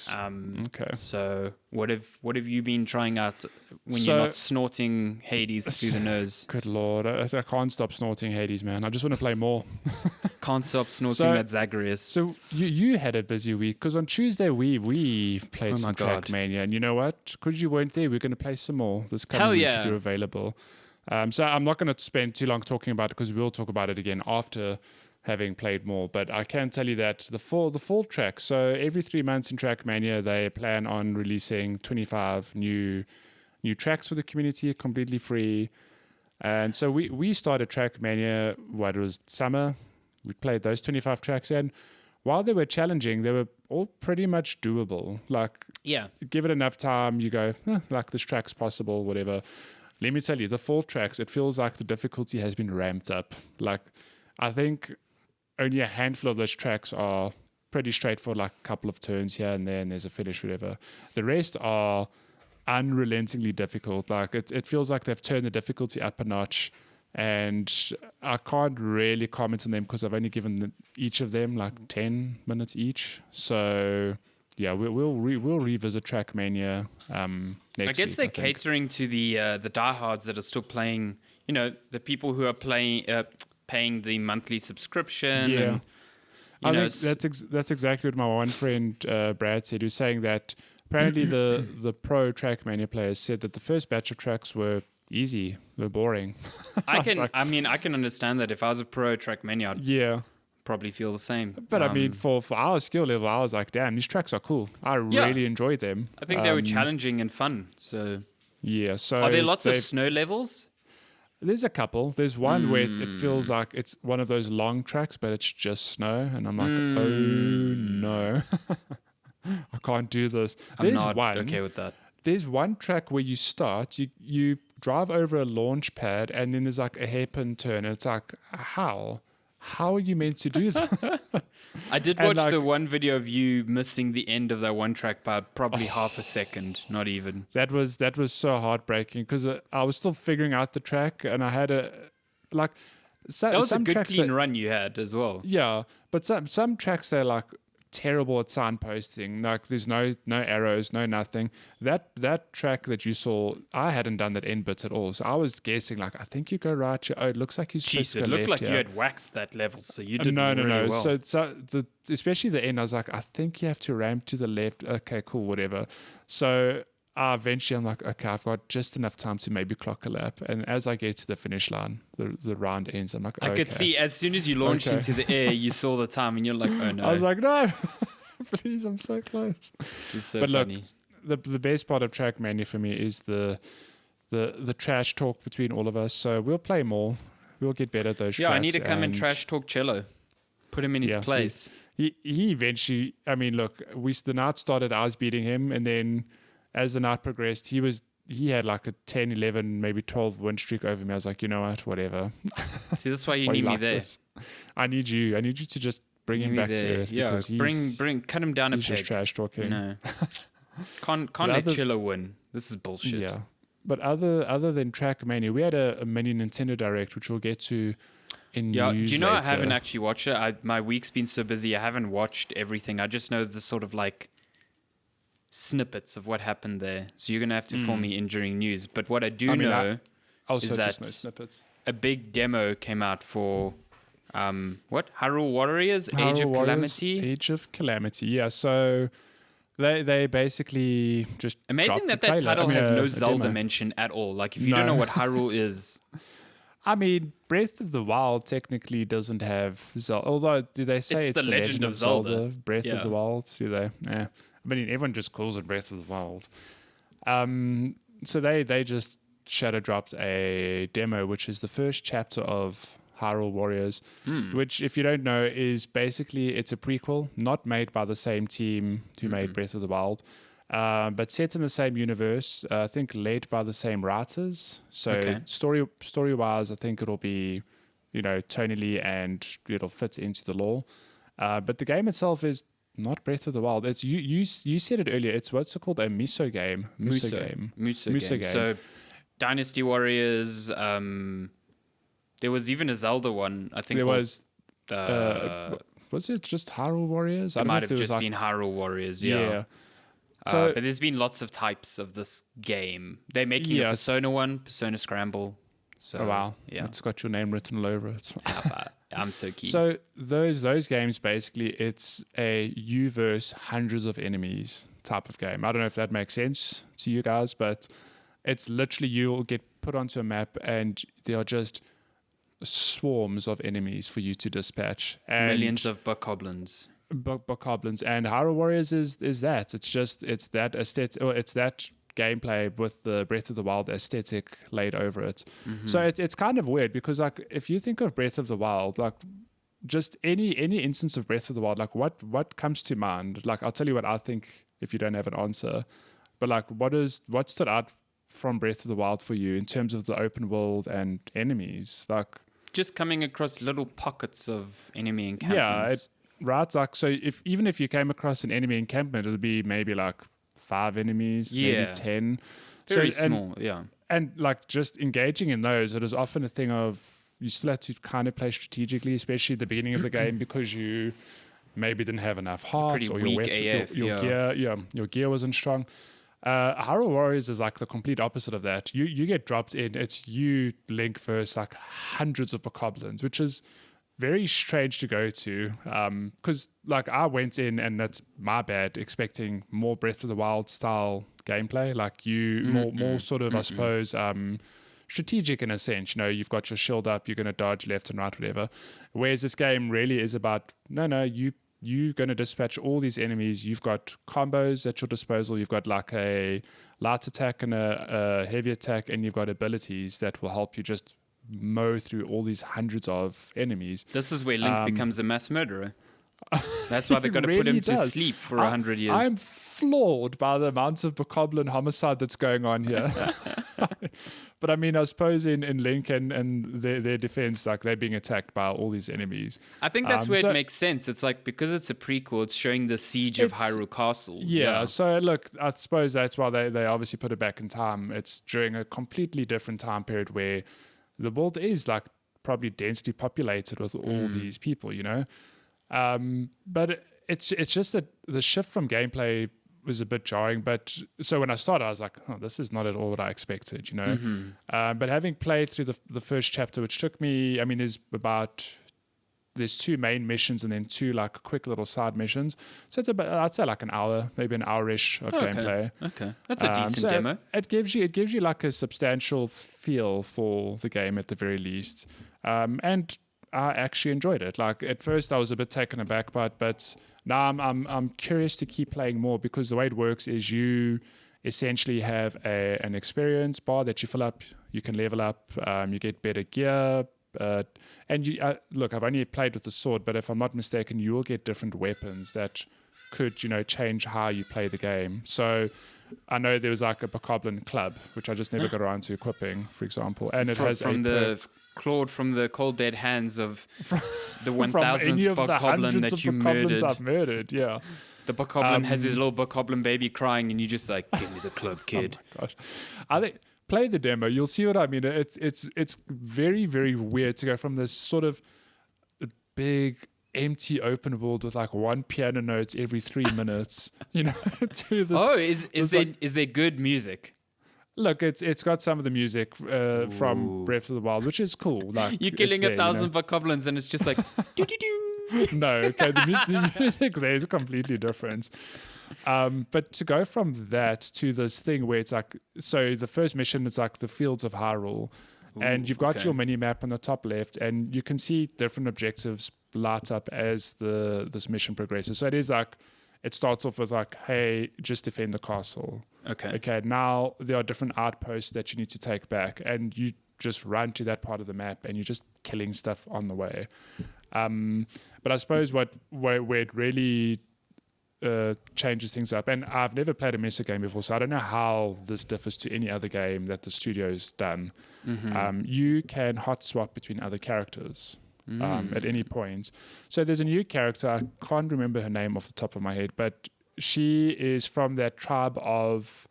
Okay. So what have you been trying out when you're not snorting Hades through the nose? Good Lord, I can't stop snorting Hades, man. I just want to play more. Can't stop snorting that Zagreus. So you had a busy week, because on Tuesday we played some Trackmania, and you know what? Because you weren't there, we're going to play some more this coming week if you're available. So I'm not going to spend too long talking about it, because we'll talk about it again after having played more, but I can tell you that the fall track, so every 3 months in Trackmania, they plan on releasing 25 new tracks for the community, completely free. And so we started Trackmania, it was summer. We played those 25 tracks, and while they were challenging, they were all pretty much doable. Like, give it enough time, you go, like, this track's possible, whatever. Let me tell you, the fall tracks, it feels like the difficulty has been ramped up. Like, I think only a handful of those tracks are pretty straightforward, like a couple of turns here and there, and there's a finish, whatever. The rest are unrelentingly difficult. Like, it feels like they've turned the difficulty up a notch, and I can't really comment on them because I've only given each of them like 10 minutes each. So yeah, we'll revisit Trackmania next week. I guess they're catering to the diehards that are still playing. The people who are paying the monthly subscription. Yeah, I think that's exactly what my one friend Brad said. He was saying that apparently the pro Trackmania players said that the first batch of tracks were easy, they're boring. I can understand that. If I was a pro Trackmania, I'd probably feel the same. But I mean, for our skill level, I was like, damn, these tracks are cool. I really enjoyed them. I think they were challenging and fun. So so are there lots of snow levels? There's a couple. There's one where it feels like it's one of those long tracks, but it's just snow, and I'm like, oh no, I can't do this. I'm not okay with that. There's one track where you start, you drive over a launch pad, and then there's like a hairpin turn, and it's like, how are you meant to do that? I did watch the one video of you missing the end of that one track by probably half a second, not even. That was so heartbreaking, because I was still figuring out the track, and I had that was a good clean run you had as well. Yeah, but some tracks, they're like terrible at signposting. Like, there's no arrows, no nothing. That track that you saw, I hadn't done that end bits at all, so I was guessing, like, I think you go right here. Oh, it looks like he's supposed to go left. It looked like here. You had waxed that level, so you did really well. So especially the end, I was like, I think you have to ramp to the left. Okay, cool, whatever. So eventually I'm like, okay, I've got just enough time to maybe clock a lap. And as I get to the finish line, the round ends, I'm like, okay. I could see as soon as you launched into the air, you saw the time, and you're like, oh no. I was like, no, please, I'm so close. Just so funny. Look, the best part of Trackmania for me is the trash talk between all of us. So we'll play more. We'll get better at those tracks. Yeah, I need to come and trash talk Cello. Put him in his place. he eventually, I mean, look, the night started, I was beating him, and then as the night progressed, he had like a 10, 11, maybe 12 win streak over me. I was like, you know what, whatever. See, that's why you need me there. This? I need you to just bring him back to earth. Yeah, cut him down a peg. He's just trash talking. No. Can't let Chilla win. This is bullshit. Yeah. But other than Trackmania, we had a mini Nintendo Direct, which we'll get to in news do you know later. I haven't actually watched it? My week's been so busy, I haven't watched everything. I just know the sort of like snippets of what happened there. So you're going to have to fill me in during news. But what I know is that a big demo came out for, Hyrule Warriors? Age of Calamity? Age of Calamity, yeah. So they basically just amazing that title has no Zelda mention at all. Like, if you don't know what Hyrule is... I mean, Breath of the Wild technically doesn't have Zelda. Although, do they say it's the Legend of Zelda? Breath of the Wild? Do they? Yeah. I mean, everyone just calls it Breath of the Wild. So they just shadow dropped a demo, which is the first chapter of Hyrule Warriors, which, if you don't know, is basically, it's a prequel, not made by the same team who made Breath of the Wild, but set in the same universe, I think led by the same writers. So story-wise, I think it'll be, tonally, and it'll fit into the lore. But the game itself is not Breath of the Wild. It's you said it earlier. It's what's it called? A Musou game. Musou game. So Dynasty Warriors. There was even a Zelda one. I think there was. Was it just Hyrule Warriors? It might have just been Hyrule Warriors. Yeah. So, but there's been lots of types of this game. They're making a Persona one, Persona Scramble. So, wow. Yeah. It's got your name written all over it. I'm so keen. So those games, basically, it's a you versus hundreds of enemies type of game. I don't know if that makes sense to you guys, but it's literally you'll get put onto a map and there are just swarms of enemies for you to dispatch. And millions of Bokoblins. Bokoblins. And Hyrule Warriors is that. It's that aesthetic, or it's that gameplay with the Breath of the Wild aesthetic laid over it. So it's kind of weird because, like, if you think of Breath of the Wild, like just any instance of Breath of the Wild, like what comes to mind? Like, I'll tell you what I think if you don't have an answer, but like what stood out from Breath of the Wild for you in terms of the open world and enemies? Like, just coming across little pockets of enemy encampments. Right, like, so even if you came across an enemy encampment, it would be maybe like 5 enemies, maybe 10. Very small, And like just engaging in those, it is often a thing of you still have to kind of play strategically, especially at the beginning of the game, because you maybe didn't have enough hearts, or your gear wasn't strong. Hyrule Warriors is like the complete opposite of that. You get dropped in, it's you, Link, versus like hundreds of Bokoblins, which is very strange to go to, because like I went in, and that's my bad, expecting more Breath of the Wild style gameplay, like more sort of I suppose strategic in a sense. You've got your shield up, you're going to dodge left and right, whatever. Whereas this game really is about you're going to dispatch all these enemies. You've got combos at your disposal. You've got like a light attack and a heavy attack, and you've got abilities that will help you just mow through all these hundreds of enemies. This is where Link becomes a mass murderer. That's why they've got to put him to sleep for 100 years. I'm floored by the amount of Bokoblin homicide that's going on here. But I mean, I suppose in Link and their defense, like, they're being attacked by all these enemies. I think that's where it makes sense. It's like, because it's a prequel, it's showing the siege of Hyrule Castle. Yeah, so look, I suppose that's why they obviously put it back in time. It's during a completely different time period where the world is like probably densely populated with all these people, but it's just that the shift from gameplay was a bit jarring. But so when I started, I was like, oh, this is not at all what I expected, but having played through the first chapter, which took me, I mean, there's 2 main missions and then 2 like quick little side missions. So it's about, I'd say, like an hour, maybe an hour-ish of gameplay. Okay, that's a decent demo. It gives you like a substantial feel for the game at the very least. And I actually enjoyed it. Like, at first I was a bit taken aback by it, but now I'm curious to keep playing more, because the way it works is you essentially have an experience bar that you fill up. You can level up. You get better gear. And you look, I've only played with the sword, but if I'm not mistaken, you will get different weapons that could, change how you play the game. So I know there was like a Bokoblin club, which I just never got around to equipping, for example. And it has clawed from the cold dead hands of the 1,000th Bokoblin that you murdered. I've murdered, yeah. The Bokoblin has his little Bokoblin baby crying, and you just like, give me the club, kid. Oh my gosh. I think play the demo. You'll see what I mean. It's very, very weird to go from this sort of big empty open world with like one piano note every 3 minutes, to this. Oh, is there good music? Look, it's got some of the music from Breath of the Wild, which is cool. Like you're killing 1,000 Bokoblins, and it's just like doo-doo-doo. No, okay, the music there is completely different. But to go from that to this thing where it's like, so the first mission is like the fields of Hyrule, and you've got your mini map on the top left, and you can see different objectives light up as this mission progresses. So it is like, it starts off with like, hey, just defend the castle. Okay, now there are different outposts that you need to take back, and you just run to that part of the map, and you're just killing stuff on the way. But I suppose where it really changes things up, and I've never played a Mesa game before, so I don't know how this differs to any other game that the studio's done. You can hot swap between other characters at any point. So there's a new character, I can't remember her name off the top of my head, but she is from that tribe of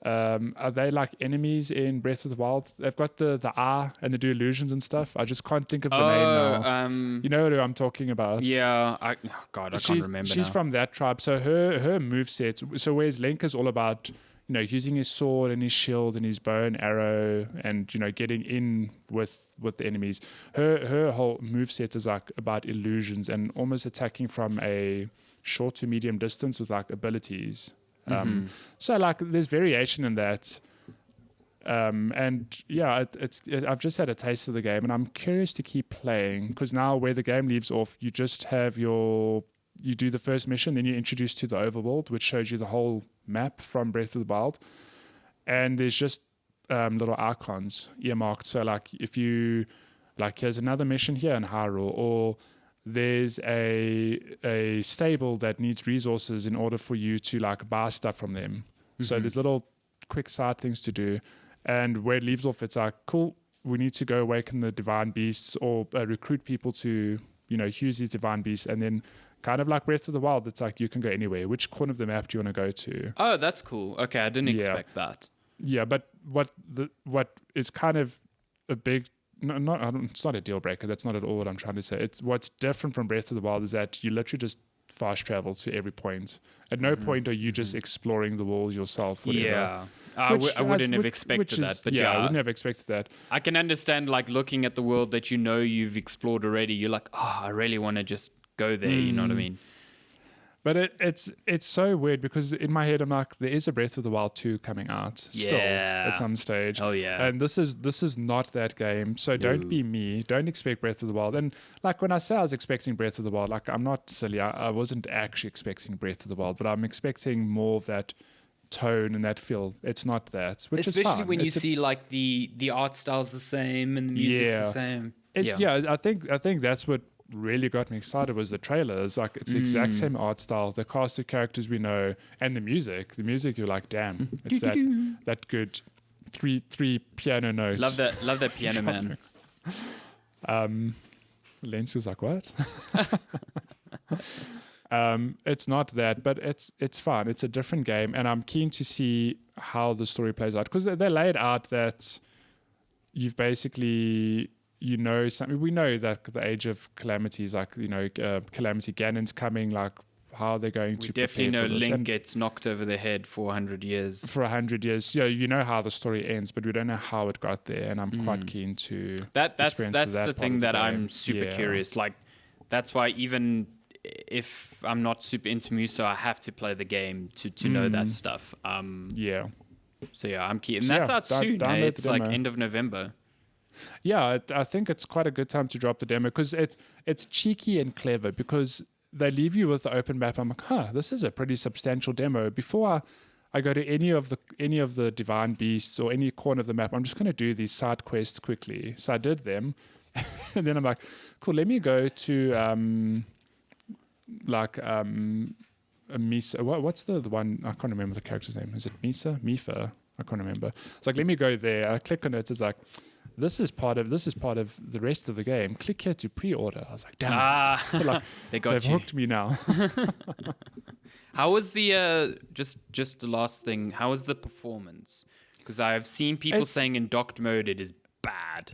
are they like enemies in Breath of the Wild? They've got the eye and they do illusions and stuff. I just can't think of the name now. You know who I'm talking about? Yeah, I can't remember. She's from that tribe. So her moveset. So whereas Link is all about using his sword and his shield and his bow and arrow and getting in with the enemies. Her whole moveset is like about illusions and almost attacking from a short to medium distance with like abilities. So like there's variation in that, and yeah, I've just had a taste of the game, and I'm curious to keep playing because now where the game leaves off, you just have you do the first mission, then you're introduced to the overworld, which shows you the whole map from Breath of the Wild, and there's just little icons earmarked. So like if you like, here's another mission here in Hyrule, or there's a stable that needs resources in order for you to like buy stuff from them. So there's little quick side things to do. And where it leaves off, it's like, cool, we need to go awaken the divine beasts or recruit people to, use these divine beasts. And then kind of like Breath of the Wild, it's like you can go anywhere. Which corner of the map do you want to go to? Oh, that's cool. Okay, I didn't expect that. Yeah, but what is kind of a big... it's not a deal breaker. That's not at all what I'm trying to say. It's what's different from Breath of the Wild is that you literally just fast travel to every point. At no point are you just exploring the world yourself. Whatever. Yeah, I wouldn't have expected that. But I wouldn't have expected that. I can understand like looking at the world that you've explored already. You're like, oh, I really want to just go there. You know what I mean? But it's so weird because in my head I'm like, there is a Breath of the Wild 2 coming out still at some stage. Oh yeah. And this is not that game. So don't be me. Don't expect Breath of the Wild. And like when I say I was expecting Breath of the Wild, like I'm not silly. I wasn't actually expecting Breath of the Wild, but I'm expecting more of that tone and that feel. It's not that, which is fine. Especially when you see like the art style's the same and the music's the same. I think that's what really got me excited was the trailer. It's like it's the exact same art style, the cast of characters we know, and the music. The music, you're like, damn, it's that good three piano notes. Love that piano man. Lens was like, what? It's not that, but it's fun. It's a different game, and I'm keen to see how the story plays out because they laid out that you've basically. Something we know that the age of Calamity is like Calamity Ganon's coming, like how they're going to definitely know Link gets knocked over the head for 100 years. For 100 years, you know how the story ends, but we don't know how it got there, and I'm quite keen to. That's the thing that I'm super curious. Like that's why even if I'm not super into Muso, I have to play the game to know that stuff. So yeah, I'm keen, and that's out soon. It's like end of November. Yeah, I think it's quite a good time to drop the demo because it's cheeky and clever because they leave you with the open map. I'm like, this is a pretty substantial demo. Before I go to any of the divine beasts or any corner of the map, I'm just going to do these side quests quickly. So I did them, And then I'm like, cool, let me go to a Misa. What's the one? I can't remember the character's name. Is it Misa? Mifa? I can't remember. It's like, let me go there. I click on it. It's like, this is part of the rest of the game. Click here to pre-order. I was like, damn it. Like, they've hooked me now. How was the just the last thing? How was the performance? Because I've seen people saying in docked mode it is bad.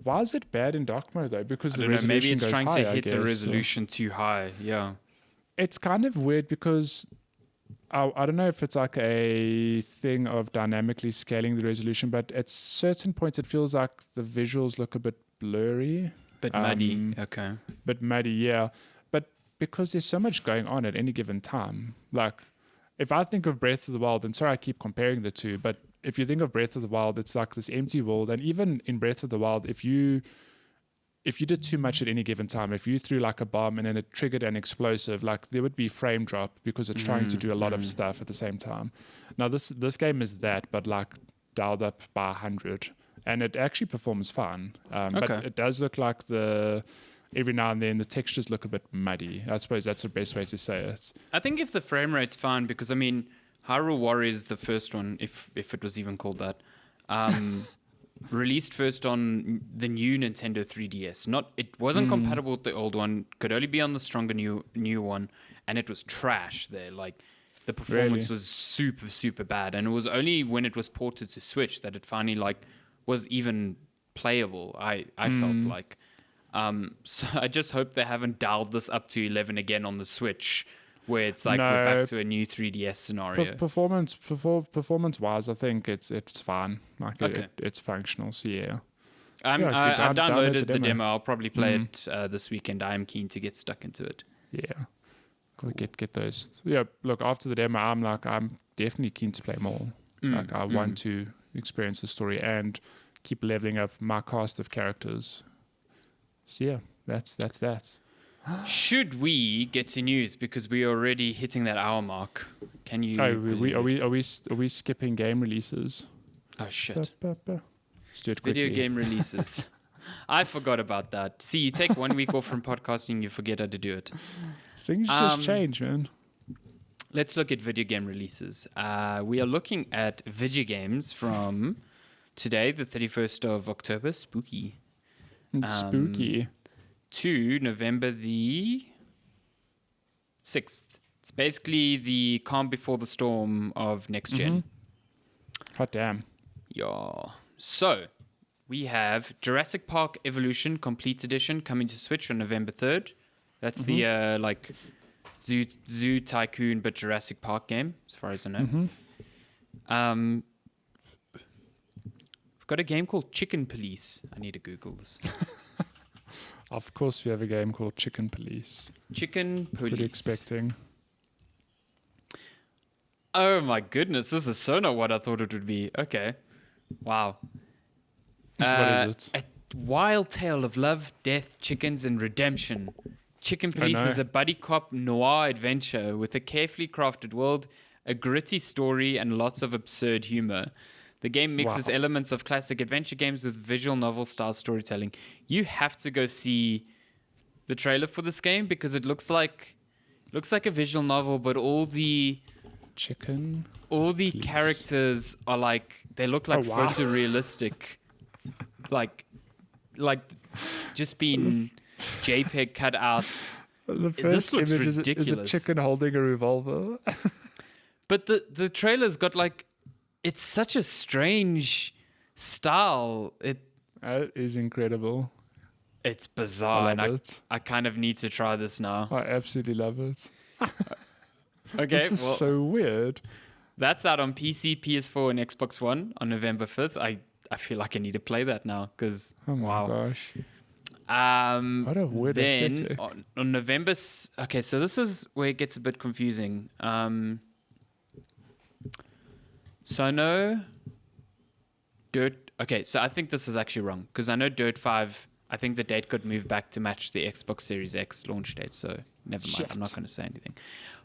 Why is it bad in dock mode though? Because the resolution maybe it's goes trying high, to hit a resolution too high. Yeah. It's kind of weird because I don't know if it's like a thing of dynamically scaling the resolution, but at certain points it feels like the visuals look a bit blurry. Bit muddy. Okay. Bit muddy, yeah. But because there's so much going on at any given time, like if I think of Breath of the Wild, and sorry I keep comparing the two, but if you think of Breath of the Wild, it's like this empty world. And even in Breath of the Wild, if you did too much at any given time, if you threw like a bomb and then it triggered an explosive, like there would be frame drop because it's trying to do a lot of stuff at the same time. Now this game is that, but like dialed up by 100, and it actually performs fine. But it does look like every now and then the textures look a bit muddy. I suppose that's the best way to say it. I think if the frame rate's fine, because I mean, Hyrule Warriors, the first one, if it was even called that, released first on the new Nintendo 3DS. It wasn't compatible with the old one. Could only be on the stronger new one, and it was trash there. Like the performance was super super bad, and it was only when it was ported to Switch that it finally like was even playable. I felt like. So I just hope they haven't dialed this up to 11 again on the Switch, where it's like we're back to a new 3DS scenario. Performance wise, I think it's fine. Like it's functional. So yeah. I've downloaded the demo. I'll probably play it this weekend. I am keen to get stuck into it. Yeah. Get those. Yeah. Look, after the demo, I'm definitely keen to play more. Like I want to experience the story and keep leveling up my cast of characters. So yeah, that's that. Should we get to news, because we're already hitting that hour mark? Can you? Are we skipping game releases? Oh shit! Let's do it quickly. Video game releases. I forgot about that. See, you take 1 week off from podcasting, you forget how to do it. Things just change, man. Let's look at video game releases. We are looking at video games from today, the 31st of October. Spooky. It's spooky. To November the 6th. It's basically the calm before the storm of next gen. Hot damn. Yeah. So we have Jurassic Park Evolution Complete Edition coming to Switch on November 3rd. That's the like Zoo Tycoon but Jurassic Park game, as far as I know. We've got a game called Chicken Police. I need to Google this. Of course, we have a game called Chicken Police. Chicken Police. What are you expecting? Oh my goodness, this is so not what I thought it would be. Okay. Wow. What is it? A wild tale of love, death, chickens, and redemption. Chicken Police is a buddy cop noir adventure with a carefully crafted world, a gritty story, and lots of absurd humor. The game mixes elements of classic adventure games with visual novel style storytelling. You have to go see the trailer for this game, because it looks like a visual novel, but all the characters are like, they look like photorealistic, like just being JPEG cut out. The first image is a chicken holding a revolver. But the trailer's got like, it's such a strange style. It is incredible. It's bizarre, I kind of need to try this now. I absolutely love it. Okay, this is so weird. That's out on PC, PS4, and Xbox One on November 5th. I feel like I need to play that now, because gosh. What a weird aesthetic. On November. Okay, so this is where it gets a bit confusing. So I know Dirt. Okay, so I think this is actually wrong, because I know Dirt 5. I think the date got moved back to match the Xbox Series X launch date. So never mind. I'm not going to say anything.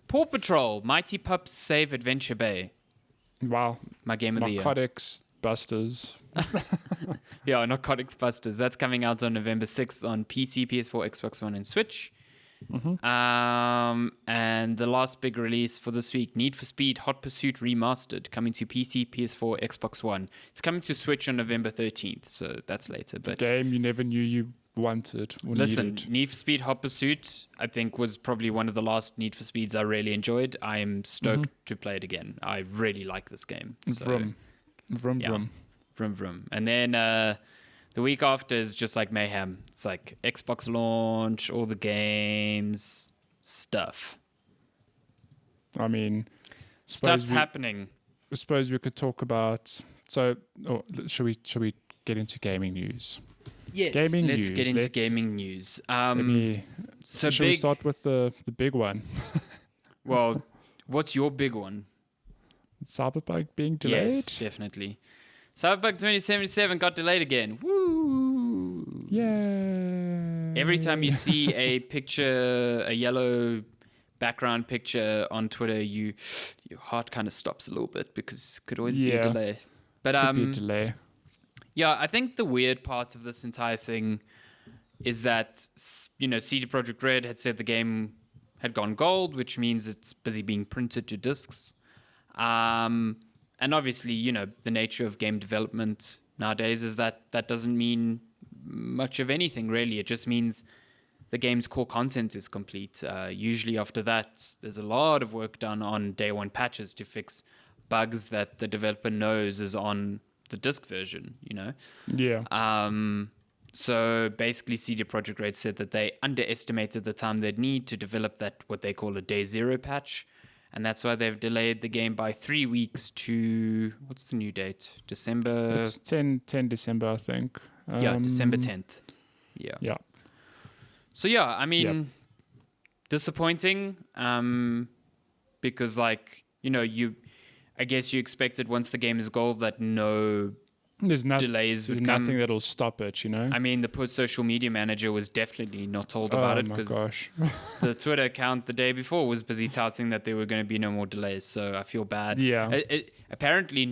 Paw Patrol, Mighty Pups Save Adventure Bay. Wow. My game of the year. Narcotics Busters. Yeah, Narcotics Busters. That's coming out on November 6th on PC, PS4, Xbox One, and Switch. And the last big release for this week, Need for Speed Hot Pursuit Remastered, coming to PC, PS4, Xbox One. It's coming to Switch on November 13th, so that's later. But the game you never knew you wanted or listen, needed. Need for Speed Hot Pursuit, I think, was probably one of the last Need for Speeds I really enjoyed. I am stoked to play it again. I really like this game. So, Vroom. Vroom, yeah. vroom. Vroom, vroom. And then the week after is just like mayhem. It's like Xbox launch, all the games, stuff. I mean, Stuff's happening. I suppose we could talk about. So, should we get into gaming news? Yes, let's get into gaming news. Should we start with the big one? Well, what's your big one? Cyberpunk being delayed? Yes, definitely. Cyberpunk 2077 got delayed again. Woo! Yay! Every time you see a picture, a yellow background picture on Twitter, your heart kind of stops a little bit because it could always be a delay. But could be a delay. Yeah, I think the weird part of this entire thing is that, CD Projekt Red had said the game had gone gold, which means it's busy being printed to discs. And obviously, the nature of game development nowadays is that doesn't mean much of anything, really. It just means the game's core content is complete. Usually after that, there's a lot of work done on day one patches to fix bugs that the developer knows is on the disc version, Yeah. So basically CD Projekt Red said that they underestimated the time they'd need to develop that, what they call a day zero patch. And that's why they've delayed the game by 3 weeks to, what's the new date? December? It's 10 December, I think. December 10th. Yeah. Yeah. So yeah, I mean, disappointing, because I guess you expected once the game is gold that no delays would come. There's nothing that'll stop it, I mean, the post social media manager was definitely not told about it because the Twitter account the day before was busy touting that there were going to be no more delays. So I feel bad. Yeah. Apparently,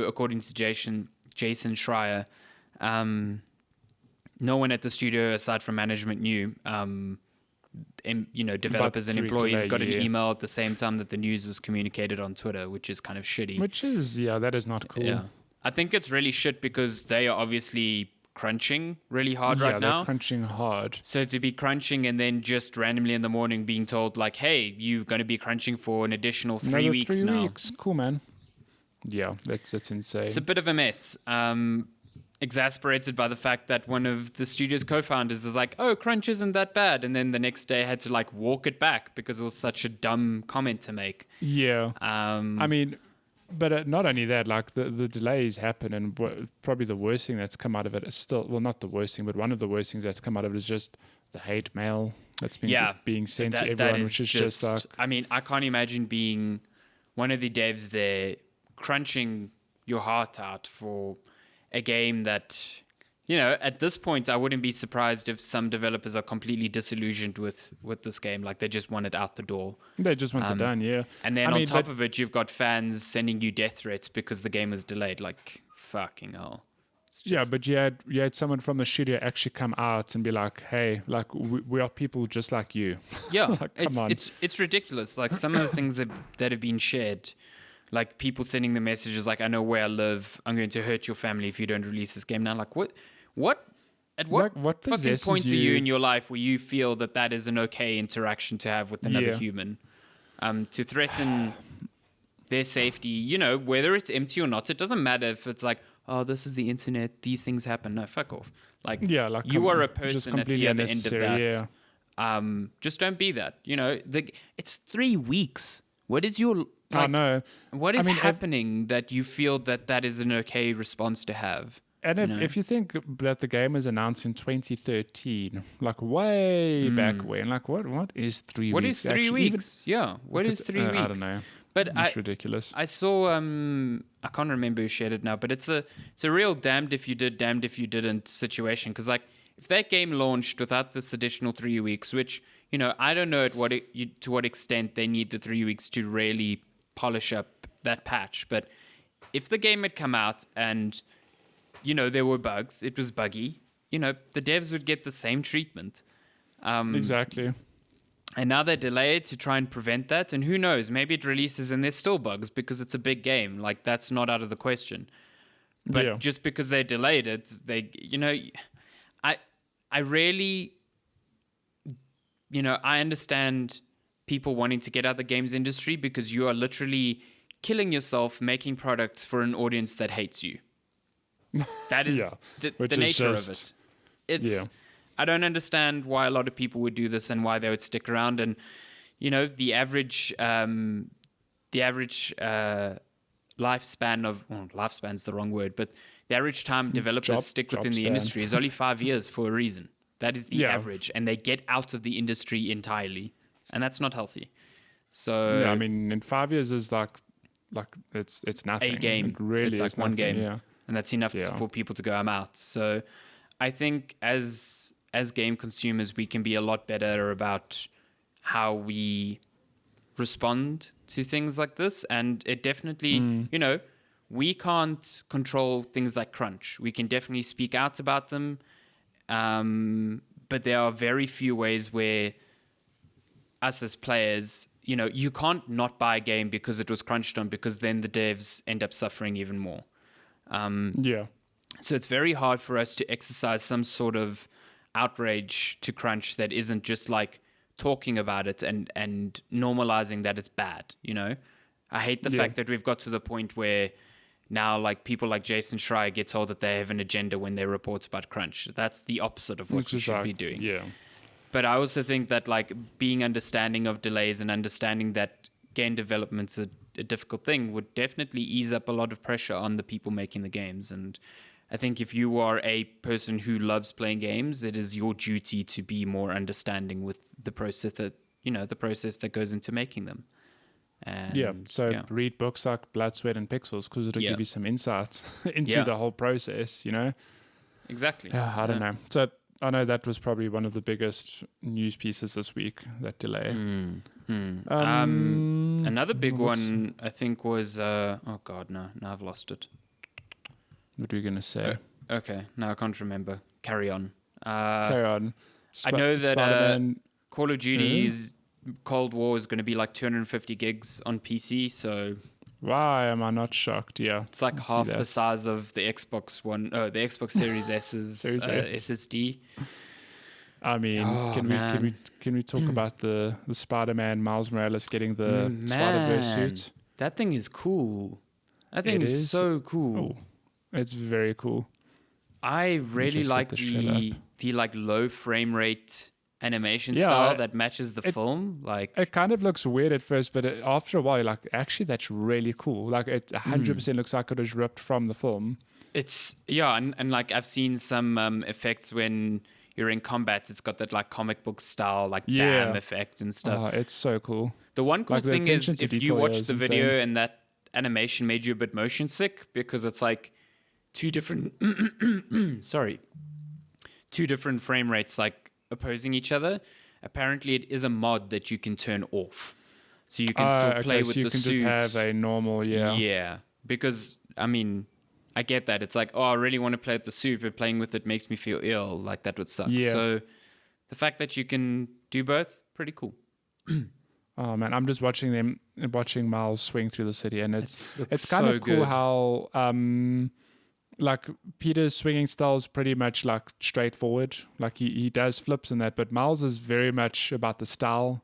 according to Jason Schreier, no one at the studio aside from management knew. Developers and employees got an email at the same time that the news was communicated on Twitter, which is kind of shitty. That is not cool. Yeah. I think it's really shit because they are obviously crunching really hard right now. Yeah, they're crunching hard. So to be crunching and then just randomly in the morning being told like, hey, you're going to be crunching for an additional 3 weeks now. 3 weeks. Cool, man. Yeah, that's insane. It's a bit of a mess. Exasperated by the fact that one of the studio's co-founders is like, oh, crunch isn't that bad. And then the next day had to walk it back because it was such a dumb comment to make. Yeah. I mean, but not only that, the delays happen, and probably the worst thing that's come out of it is still, well, not the worst thing, but one of the worst things that's come out of it is just the hate mail that's been being sent to everyone, which is just like... I mean, I can't imagine being one of the devs there crunching your heart out for a game that, at this point, I wouldn't be surprised if some developers are completely disillusioned with this game. Like, they just want it out the door. They just want it done, yeah. And then on top of it, you've got fans sending you death threats because the game was delayed. Like, fucking hell. But you had someone from the studio actually come out and be like, hey, we are people just like you. Yeah, come on. It's ridiculous. Like, some of the things that have been shared, like people sending the messages like, I know where I live. I'm going to hurt your family if you don't release this game now. Like, what? At what fucking point are you in your life where you feel that is an okay interaction to have with another human? To threaten their safety, whether it's empty or not, it doesn't matter if it's like, oh, this is the internet, these things happen. No, fuck off. You are a person at the other end of that. Yeah. Just don't be that. It's 3 weeks. What is your... I know. What is happening that you feel that is an okay response to have? And if you think that the game was announced in 2013, way back when, what is 3 weeks? What is 3 weeks? What is 3 weeks? I don't know. But it's ridiculous. I saw, I can't remember who shared it now, but it's a real damned if you did, damned if you didn't situation. Because if that game launched without this additional 3 weeks, which, I don't know to what extent they need the 3 weeks to really polish up that patch, but if the game had come out and, there were bugs, it was buggy, the devs would get the same treatment. Exactly. And now they delay it to try and prevent that. And who knows, maybe it releases and there's still bugs because it's a big game. Like, that's not out of the question. But just because they delayed it, I really, I understand people wanting to get out of the games industry because you are literally killing yourself making products for an audience that hates you. That is the nature of it. I don't understand why a lot of people would do this and why they would stick around. And, the average lifespan of, lifespan's the wrong word, but the average time developers stick within the industry is only 5 years for a reason. That is the average. And they get out of the industry entirely. And that's not healthy. So yeah, I mean, in 5 years is like it's nothing. A game. It really it's like is one nothing, game. And that's enough for people to go, I'm out. So I think as game consumers, we can be a lot better about how we respond to things like this. And it definitely, we can't control things like crunch. We can definitely speak out about them. But there are very few ways where us as players, you can't not buy a game because it was crunched on, because then the devs end up suffering even more. So it's very hard for us to exercise some sort of outrage to crunch that isn't just like talking about it and normalizing that it's bad. I hate the fact that we've got to the point where now, like, people like Jason Schreier get told that they have an agenda when they report about crunch. That's the opposite of what we should be doing. But I also think that, like, being understanding of delays and understanding that game development's a difficult thing would definitely ease up a lot of pressure on the people making the games. And I think if you are a person who loves playing games, it is your duty to be more understanding with the process that goes into making them. And, read books like Blood, Sweat, and Pixels because it'll give you some insight into the whole process, Exactly. Yeah, I don't know. So I know that was probably one of the biggest news pieces this week, that delay. Another big one, I think, was... oh, God, no. Now I've lost it. What are you going to say? Okay, now I can't remember. Carry on. Carry on. I know that Call of Duty's Cold War is going to be like 250 gigs on PC, so... Why am I not shocked? Yeah. It's like half the size of the Xbox the Xbox Series S's SSD. I mean, can we talk about the Spider-Man Miles Morales getting the Spider-Verse suit? That thing is cool. That thing is so cool. Oh, it's very cool. I really like the like low frame rate animation style that matches the film. Like, it kind of looks weird at first, but after a while, you're like, actually, that's really cool. Like, it 100% looks like it was ripped from the film. It's and like I've seen some effects when you're in combat. It's got that like comic book style like bam effect and stuff. Oh, it's so cool. The one cool thing is if you watch the video and that animation made you a bit motion sick, because it's like two different two different frame rates like opposing each other. Apparently it is a mod that you can turn off, so you can still play with the suit. Just have a normal because I mean, I get that it's like, oh, I really want to play with the suit, but playing with it makes me feel ill. Like, that would suck. So the fact that you can do both, pretty cool. Oh man, I'm just watching Miles swing through the city, and it's kind so of cool good. how like Peter's swinging style is pretty much like straightforward. Like he does flips and that, but Miles is very much about the style.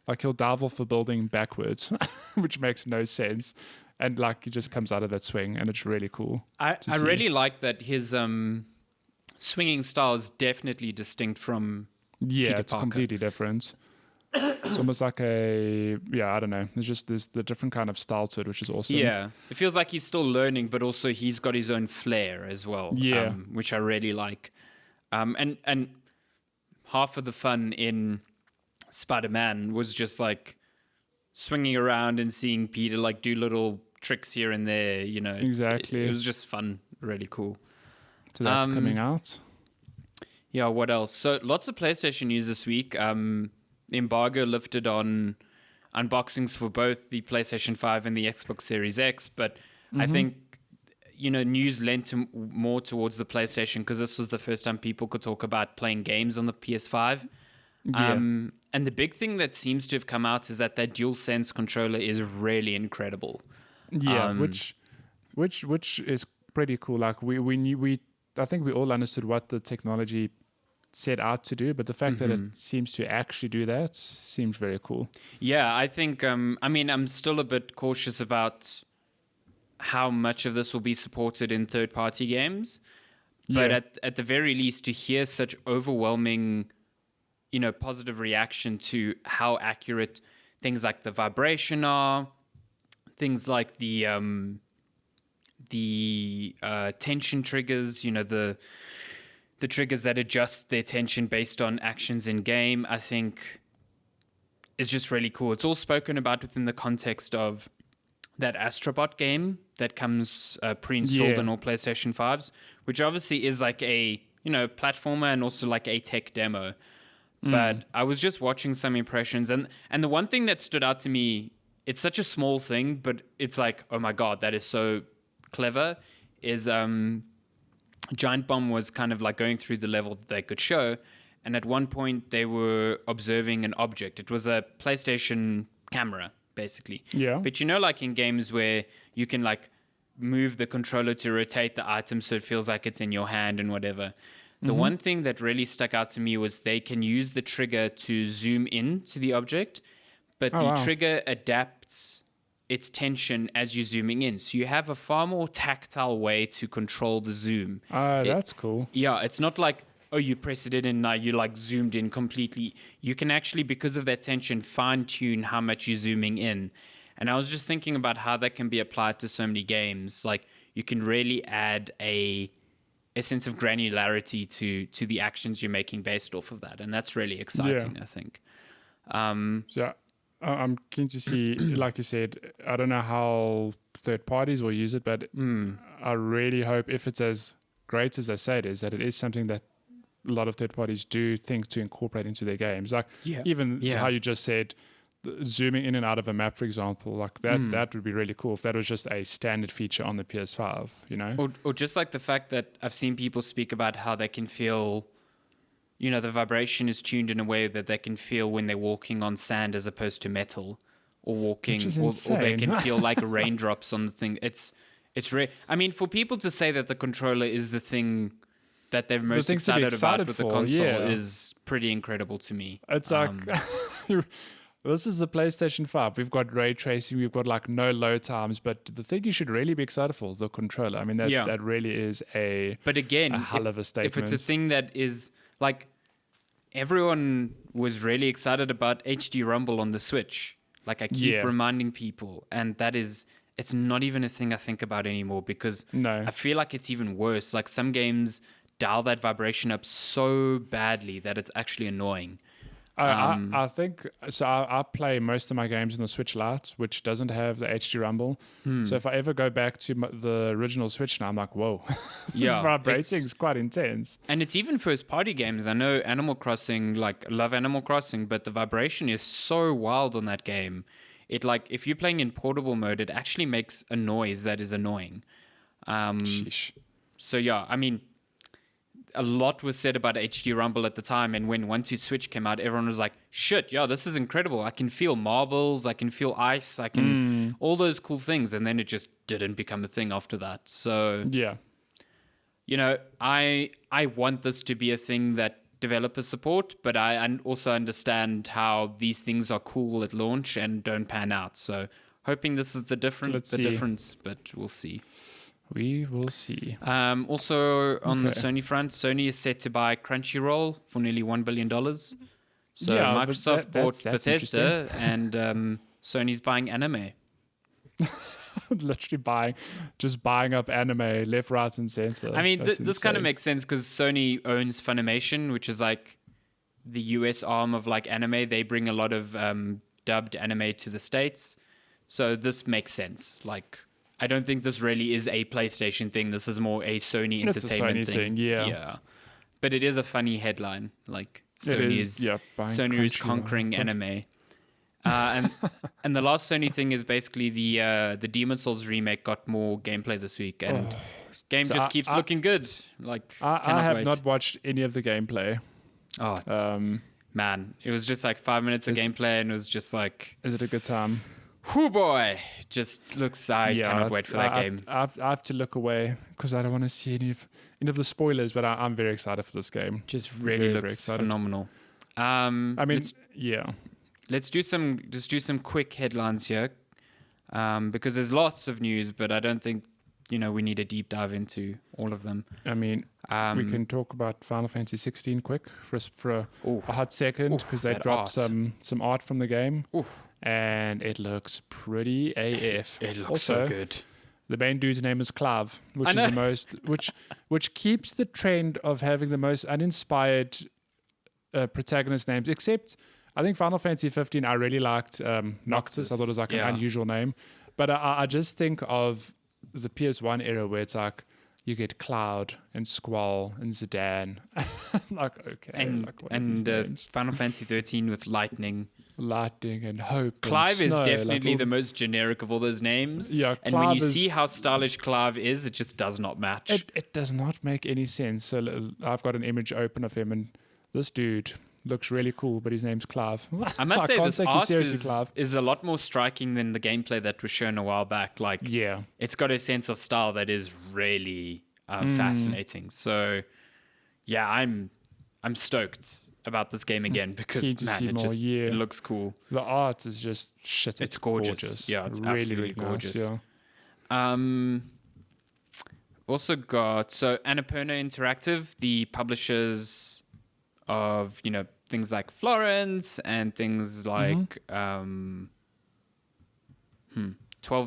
Like, he'll dive off a building backwards, which makes no sense. And like, he just comes out of that swing, and it's really cool. I really like that his swinging style is definitely distinct from Peter it's Parker. Completely different. It's almost like I don't know. There's the different kind of style to it, which is awesome. Yeah, it feels like he's still learning, but also he's got his own flair as well. Yeah, which I really like. And half of the fun in Spider-Man was just like swinging around and seeing Peter like do little tricks here and there. Exactly. It was just fun, really cool. So that's coming out. Yeah. What else? So lots of PlayStation news this week. Embargo lifted on unboxings for both the PlayStation 5 and the Xbox Series X, but I think news lent more towards the PlayStation because this was the first time people could talk about playing games on the PS5. Yeah. And the big thing that seems to have come out is that DualSense controller is really incredible. Yeah, which is pretty cool. Like I think we all understood what the technology set out to do, but the fact that it seems to actually do that seems very cool. Yeah, I think. I'm still a bit cautious about how much of this will be supported in third-party games, but at the very least, to hear such overwhelming, positive reaction to how accurate things like the vibration are, things like the tension triggers, the triggers that adjust their tension based on actions in game, I think is just really cool. It's all spoken about within the context of that Astrobot game that comes pre-installed on all PlayStation 5s, which obviously is like a, platformer and also like a tech demo. But I was just watching some impressions, and the one thing that stood out to me, it's such a small thing, but it's like, oh my God, that is so clever, is Giant Bomb was kind of like going through the level that they could show, and at one point they were observing an object. It was a PlayStation camera, basically. Yeah. But like in games where you can like move the controller to rotate the item so it feels like it's in your hand and whatever. The one thing that really stuck out to me was they can use the trigger to zoom in to the object, but trigger adapts its tension as you're zooming in. So you have a far more tactile way to control the zoom. That's cool. Yeah, it's not like, oh, you press it in and now you like zoomed in completely. You can actually, because of that tension, fine-tune how much you're zooming in. And I was just thinking about how that can be applied to so many games. Like, you can really add a sense of granularity to the actions you're making based off of that. And that's really exciting, I think. So I'm keen to see, like you said, I don't know how third parties will use it, but I really hope, if it's as great as they say it is, that it is something that a lot of third parties do think to incorporate into their games. Like how you just said, zooming in and out of a map, for example, like that would be really cool if that was just a standard feature on the PS5, Or just like the fact that I've seen people speak about how they can feel, the vibration is tuned in a way that they can feel when they're walking on sand as opposed to metal, or walking, or they can feel like raindrops on the thing. It's rare. I mean, for people to say that the controller is the thing that they're most excited about with the console is pretty incredible to me. It's like, this is the PlayStation 5. We've got ray tracing. We've got like no load times. But the thing you should really be excited for, the controller. I mean, that really is a hell of a statement. If it's a thing that is like, everyone was really excited about HD Rumble on the Switch. Like, I keep reminding people, and it's not even a thing I think about anymore, because I feel like it's even worse. Like, some games dial that vibration up so badly that it's actually annoying. I think so. I play most of my games on the Switch Lite, which doesn't have the HD Rumble. So if I ever go back to the original Switch now, I'm like, whoa, this vibrating is quite intense. And it's even first-party games. I know Animal Crossing, like, love Animal Crossing, but the vibration is so wild on that game. It, like, if you're playing in portable mode, it actually makes a noise that is annoying. Sheesh. So yeah, I mean, a lot was said about HD Rumble at the time, and when 1-2 Switch came out, everyone was like, shit, yeah, this is incredible. I can feel marbles, I can feel ice, I can all those cool things. And then it just didn't become a thing after that. So I want this to be a thing that developers support, but I also understand how these things are cool at launch and don't pan out. So hoping this is the difference, but we'll see. We will see. Also, on the Sony front, Sony is set to buy Crunchyroll for nearly $1 billion. So Microsoft bought Bethesda, and Sony's buying anime. Literally buying up anime left, right, and center. I mean, this kind of makes sense because Sony owns Funimation, which is like the US arm of like anime. They bring a lot of dubbed anime to the States. So this makes sense. Like, I don't think this really is a PlayStation thing. This is more a Sony entertainment thing. Yeah. But it is a funny headline. Like, Sony is conquering anime. And the last Sony thing is basically the Demon Souls remake got more gameplay this week, and game just keeps looking good. Like I have not watched any of the gameplay. Man, it was just like 5 minutes of gameplay, and it was just like, is it a good time? Whoo boy, just looks. I cannot wait for that game. I have to look away because I don't want to see any of the spoilers. But I'm very excited for this game. Just really looks phenomenal. I mean, Let's do some quick headlines here, because there's lots of news, but I don't think we need a deep dive into all of them. I mean, we can talk about Final Fantasy 16 quick for a hot second, because they dropped some art from the game, and it looks pretty AF. It looks so good. The main dude's name is Clav, which is the most which keeps the trend of having the most uninspired protagonist names, except I think Final Fantasy 15, I really liked Noctis. I thought it was like an unusual name. But I just think of the PS1 era where it's like you get Cloud and Squall and Zidane. Like, okay. And Final Fantasy 13 with Lightning and Hope. Clive and is Snow, definitely the most generic of all those names. Yeah, and when you see how stylish Clive is, it just does not match. It does not make any sense. So I've got an image open of him, and this dude looks really cool, but his name's Clive. I must say, this art is a lot more striking than the gameplay that was shown a while back. Like, it's got a sense of style that is really fascinating. So, yeah, I'm stoked about this game again because it looks cool. The art is just shit. It's gorgeous. Yeah, it's really, absolutely gorgeous. Nice, yeah. Also got Annapurna Interactive, the publishers of things like Florence and things like 12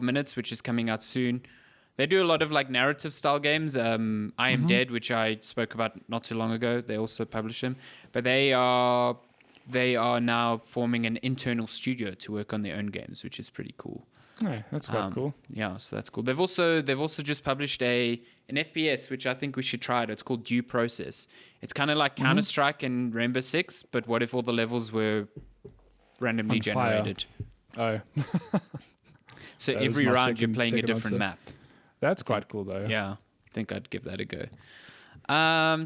Minutes, which is coming out soon. They do a lot of like narrative style games. I Am Dead, which I spoke about not too long ago. They also publish them, but they are now forming an internal studio to work on their own games, which is pretty cool. Yeah, that's quite cool. Yeah, so that's cool. They've also just published an FPS, which I think we should try it. It's called Due Process. It's kind of like Counter-Strike and Rainbow Six, but what if all the levels were randomly generated? Oh. So every round you're playing a different map. That's quite cool, though. Yeah, I think I'd give that a go.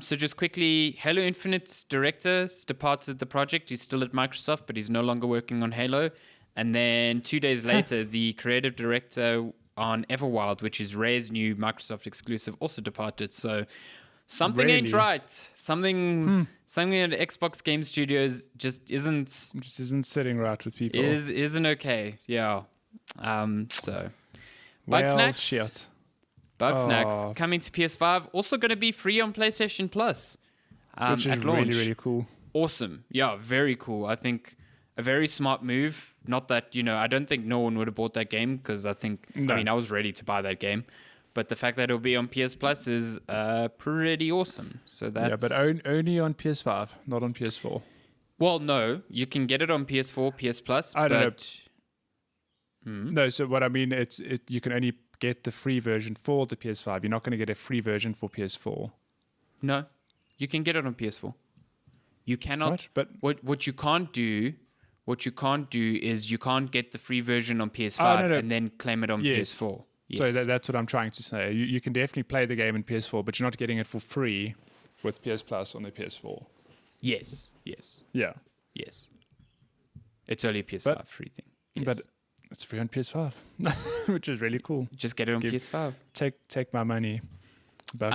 So just quickly, Halo Infinite's director's departed the project. He's still at Microsoft, but he's no longer working on Halo. And then 2 days later, the creative director on Everwild, which is Rare's new Microsoft exclusive, also departed. So something ain't right. Something at Xbox Game Studios just isn't sitting right with people. Isn't okay. Yeah. So Bugsnax. Bugsnax coming to PS5. Also going to be free on PlayStation Plus. Which is really, really cool. Awesome. Yeah, very cool. I think a very smart move. Not that, I don't think no one would have bought that game because I was ready to buy that game. But the fact that it'll be on PS Plus is pretty awesome. So that's... Yeah, but only on PS5, not on PS4. Well, no. You can get it on PS4, PS Plus, No, so what I mean, you can only get the free version for the PS5. You're not going to get a free version for PS4. No. You can get it on PS4. You cannot... What? But what you can't do... What you can't do is you can't get the free version on PS5 and then claim it on PS4. Yes. So that's what I'm trying to say. You can definitely play the game in PS4, but you're not getting it for free with PS Plus on the PS4. Yes. Yeah. Yes. It's only a PS5 free thing. Yes. But it's free on PS5, which is really cool. Just get it on PS5. Take my money. No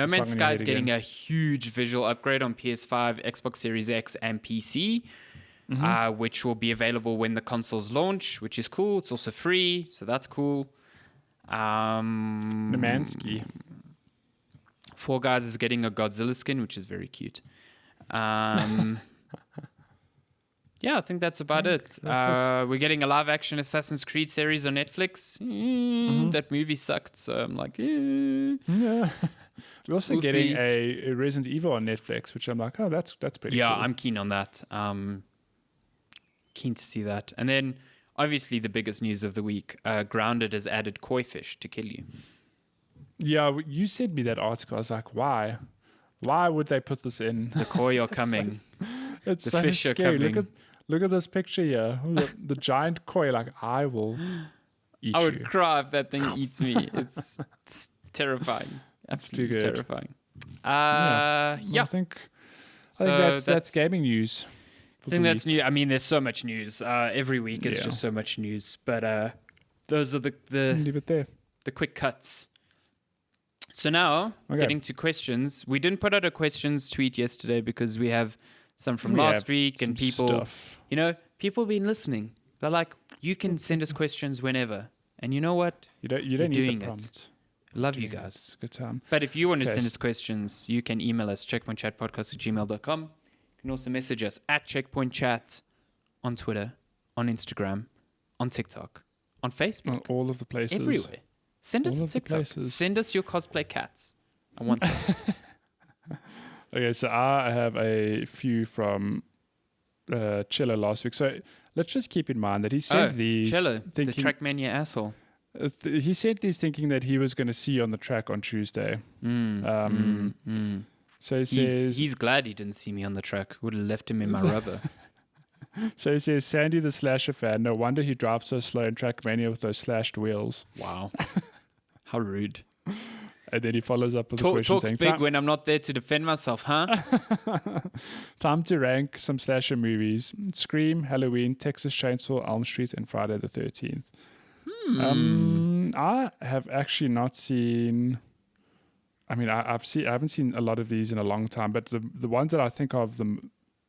Man's Sky is getting a huge visual upgrade on PS5, Xbox Series X, and PC. Which will be available when the consoles launch, which is cool. It's also free, so that's cool. Nemansky. Fall Guys is getting a Godzilla skin, which is very cute. Yeah, I think that's about it. We're getting a live-action Assassin's Creed series on Netflix. That movie sucked, so I'm like, yeah. We're also getting a Resident Evil on Netflix, which I'm like, that's pretty cool. Yeah, I'm keen on that. Keen to see that. And then, obviously, the biggest news of the week, Grounded has added koi fish to kill you. Yeah, you sent me that article. I was like, why? Why would they put this in? The koi are coming. It's the so fish scary. are coming. Look at this picture here. The giant koi, like, I will eat I you. would cry if that thing eats me. It's terrifying. Absolutely too good. terrifying. I think that's gaming news. I think that's new. I mean, there's so much news. Every week it's just so much news. But those are the leave it there. The quick cuts. So now, getting to questions. We didn't put out a questions tweet yesterday because we have some from last week and people, people have been listening. They're like, you can send us questions whenever. And you know what? You don't need the prompt. Love you guys. Good time. But if you want to send us questions, you can email us checkpointchatpodcast@gmail.com. You can also message us at checkpointchat on Twitter, on Instagram, on TikTok, on Facebook. On all of the places. Everywhere. Send us a TikTok. Send us your cosplay cats. I want that. Okay, so I have a few from Chilla last week. So let's just keep in mind that he sent these... Chilla, the Trackmania asshole. He sent these thinking that he was going to see you on the track on Tuesday. So he says... He's glad he didn't see me on the track. Would have left him in my rubber. So he says, Sandy the Slasher fan, no wonder he drives so slow in Trackmania with those slashed wheels. Wow. How rude. And then he follows up with a question saying... Talks big when I'm not there to defend myself, huh? Time to rank some slasher movies. Scream, Halloween, Texas Chainsaw, Elm Street, and Friday the 13th. I have actually not seen... I mean, I haven't seen a lot of these in a long time, but the ones that I think of the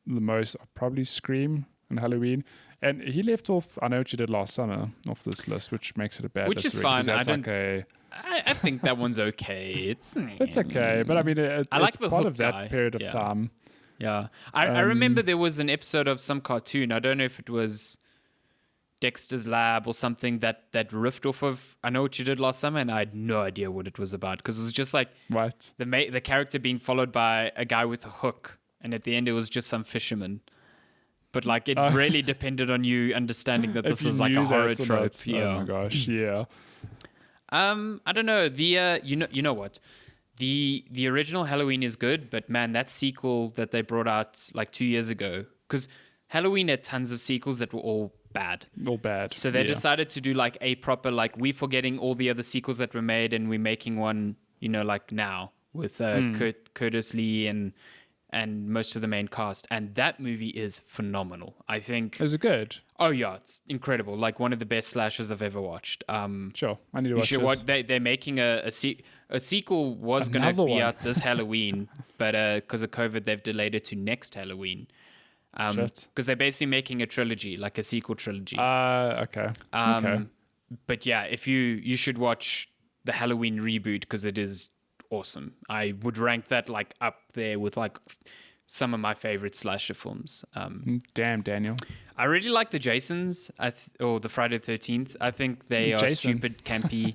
most are probably Scream and Halloween. And he left off I Know What You Did Last Summer off this list, which makes it a bad list. Which is fine. I think that one's okay. It's okay, but I mean, it's part of that period of time. Yeah. I remember there was an episode of some cartoon. I don't know if it was Dexter's Lab or something that riffed off of I Know What You Did Last Summer, and I had no idea what it was about because it was just like the character being followed by a guy with a hook, and at the end it was just some fisherman. But like it really depended on you understanding that this was like a horror trope. Oh my gosh, yeah. I don't know. You know what? The original Halloween is good, but man, that sequel that they brought out like 2 years ago, because Halloween had tons of sequels that were all bad. So they decided to do like a proper, like, we're forgetting all the other sequels that were made and we're making one, like now with Curtis Lee and most of the main cast. And that movie is phenomenal. I think. Is it good? Oh yeah, it's incredible. Like one of the best slashers I've ever watched. Sure, I need to watch it. They're making a sequel was going to be out this Halloween, but because of COVID, they've delayed it to next Halloween. Because they're basically making a trilogy, like a sequel trilogy. Okay. Okay. But yeah, if you should watch the Halloween reboot because it is awesome. I would rank that like up there with like some of my favorite slasher films. Damn, Daniel. I really like the Jasons or the Friday the 13th. I think they are stupid, campy.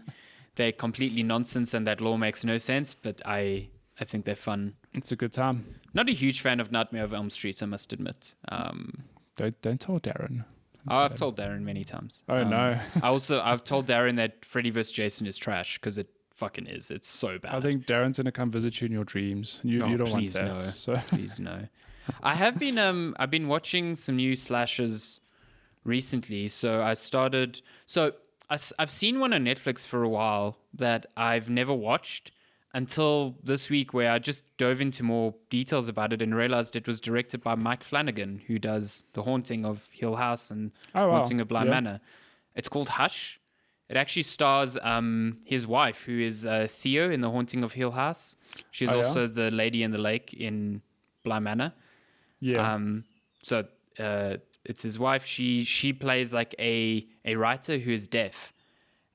They're completely nonsense and that lore makes no sense, but I think they're fun. It's a good time. Not a huge fan of Nightmare on Elm Street, I must admit. Don't tell Darren. I've told Darren many times. Oh, no. I've told Darren that Freddy vs. Jason is trash because it fucking is. It's so bad. I think Darren's going to come visit you in your dreams. You don't want that. No. So. Please no. I've been watching some new slashers recently. So I've seen one on Netflix for a while that I've never watched until this week, where I just dove into more details about it and realized it was directed by Mike Flanagan, who does The Haunting of Hill House and Haunting of Bly Manor. It's called Hush. It actually stars his wife, who is Theo in The Haunting of Hill House. She's also the lady in the lake in Bly Manor. Yeah. So it's his wife. She plays like a writer who is deaf.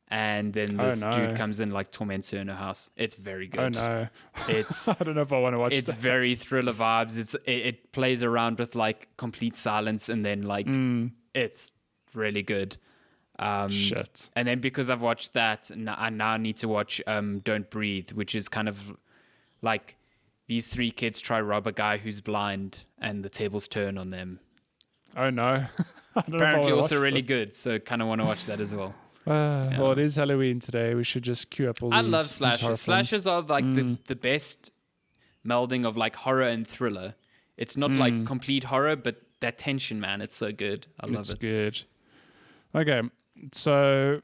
And then this dude comes in, like, torments her in her house. It's very good. Oh, no. It's I don't know if I want to watch It's that. very thriller vibes. It plays around with, like, complete silence. And then, like, it's really good. Shit. And then because I've watched that, I now need to watch Don't Breathe, which is kind of like these three kids try rob a guy who's blind and the tables turn on them. Oh, no. Apparently also really good. So kind of want to watch that as well. Well, it is Halloween today. We should just queue up all these. I love slashers. Slashers are like the best melding of like horror and thriller. It's not like complete horror, but that tension, man. It's so good. I love it. It's good. Okay, so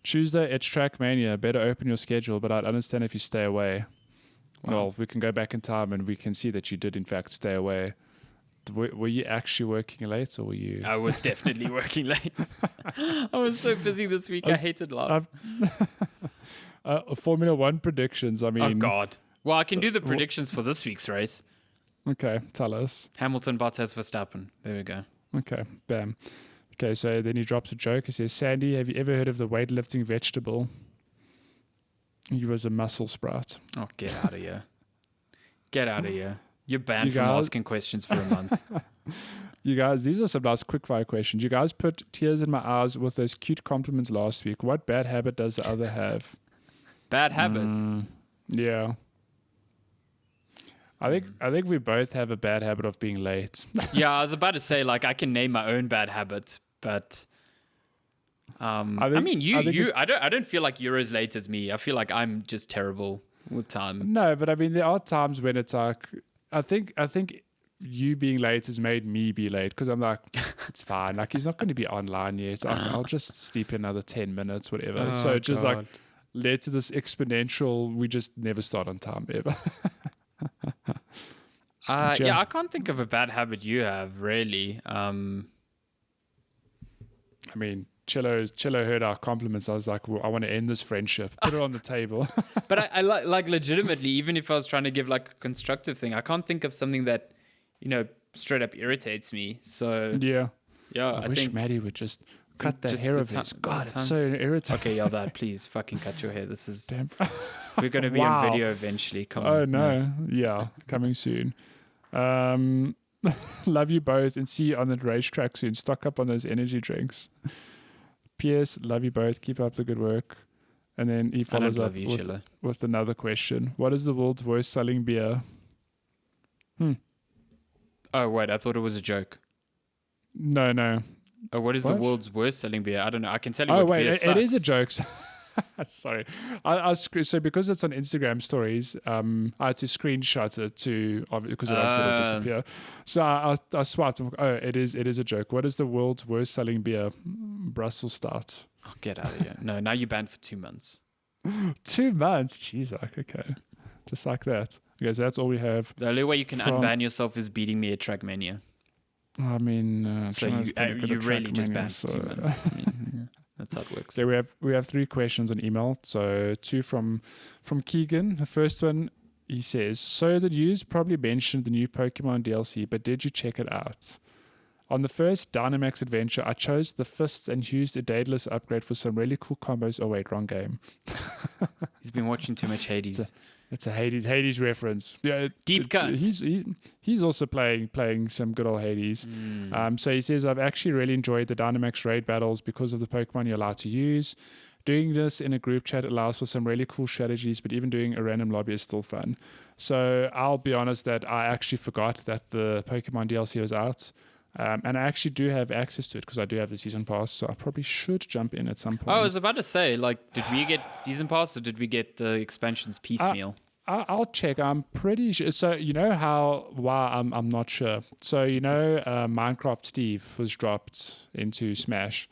Tuesday, it's Trackmania. Better open your schedule, but I'd understand if you stay away. Wow. Well, we can go back in time and we can see that you did, in fact, stay away. Were you actually working late, or were you? I was definitely working late. I was so busy this week. I hated life. Formula One predictions. I mean, oh God. Well, I can do the predictions for this week's race. Okay, tell us. Hamilton, Bottas, Verstappen. There we go. Okay, bam. Okay, so then he drops a joke. He says, Sandy, have you ever heard of the weightlifting vegetable? He was a muscle sprout. Oh, get out of here. Get out of here. You're banned from asking questions for a month. You guys, these are some nice quickfire questions. You guys put tears in my eyes with those cute compliments last week. What bad habit does the other have? Bad habit? Yeah. I think we both have a bad habit of being late. Yeah, I was about to say, like, I can name my own bad habit, but I don't feel like you're as late as me. I feel like I'm just terrible with time. No, but I mean, there are times when it's like, I think you being late has made me be late because I'm like, it's fine. Like, he's not going to be online yet. I'll just sleep another 10 minutes, whatever. So it just like led to this exponential, we just never start on time ever. Yeah, I can't think of a bad habit you have, really. I mean, Chillo heard our compliments. I was like, well, I want to end this friendship. Put it on the table. But I like legitimately, even if I was trying to give like a constructive thing, I can't think of something that, straight up irritates me. So yeah. I wish think Matty would just cut that hair of his. God, it's so irritating. Okay, yeah, that please fucking cut your hair. This is we're going to be on video eventually. Come on. Oh no, yeah, coming soon. Love you both and see you on the racetrack soon. Stock up on those energy drinks. P.S. Love you both. Keep up the good work. And then he follows up with another question. What is the world's worst selling beer? Oh, wait. I thought it was a joke. No. Oh, what is the world's worst selling beer? I don't know. I can tell you beer sucks. It is a joke. Sorry. So because it's on Instagram stories, I had to screenshot it because it obviously will disappear. So I swiped. Oh, it is a joke. What is the world's worst selling beer? Brussels Stout. Oh, get out of here. No, now you're banned for 2 months. 2 months? Jeez, okay. Just like that. Okay, so that's all we have. The only way you can unban yourself is beating me at Trackmania. I mean, so you really just banned for 2 months. I mean, that's how it works. So we have 3 questions on email. So 2 from Keegan. The first one, he says, so the news probably mentioned the new Pokemon DLC, but did you check it out? On the first Dynamax adventure, I chose the Fists and used a Daedalus upgrade for some really cool combos. Oh wait, wrong game. He's been watching too much Hades. It's a Hades reference. Yeah, deep cut. He's also playing some good old Hades. So he says, I've actually really enjoyed the Dynamax raid battles because of the Pokemon you're allowed to use. Doing this in a group chat allows for some really cool strategies, but even doing a random lobby is still fun. So I'll be honest that I actually forgot that the Pokemon DLC was out. And I actually do have access to it because I do have the season pass, so I probably should jump in at some point. Oh, I was about to say, like, did we get season pass or did we get the expansions piecemeal? I'll check. I'm pretty sure. So you know I'm not sure. So Minecraft Steve was dropped into Smash.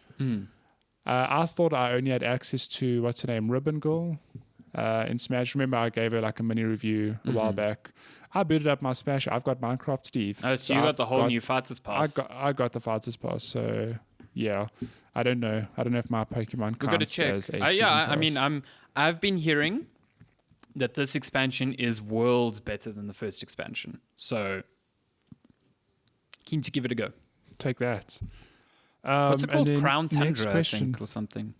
I thought I only had access to what's her name, Ribbon Girl, in Smash. Remember, I gave her like a mini review a while back. I booted up my Smash. I've got Minecraft Steve. Oh, so you got the whole new Fighters Pass. I got the Fighters Pass. So yeah, I don't know if my Pokemon counts as a season pass. I mean, I've been hearing that this expansion is worlds better than the first expansion. So keen to give it a go. Take that. What's it called? Crown Tundra, I think, or something.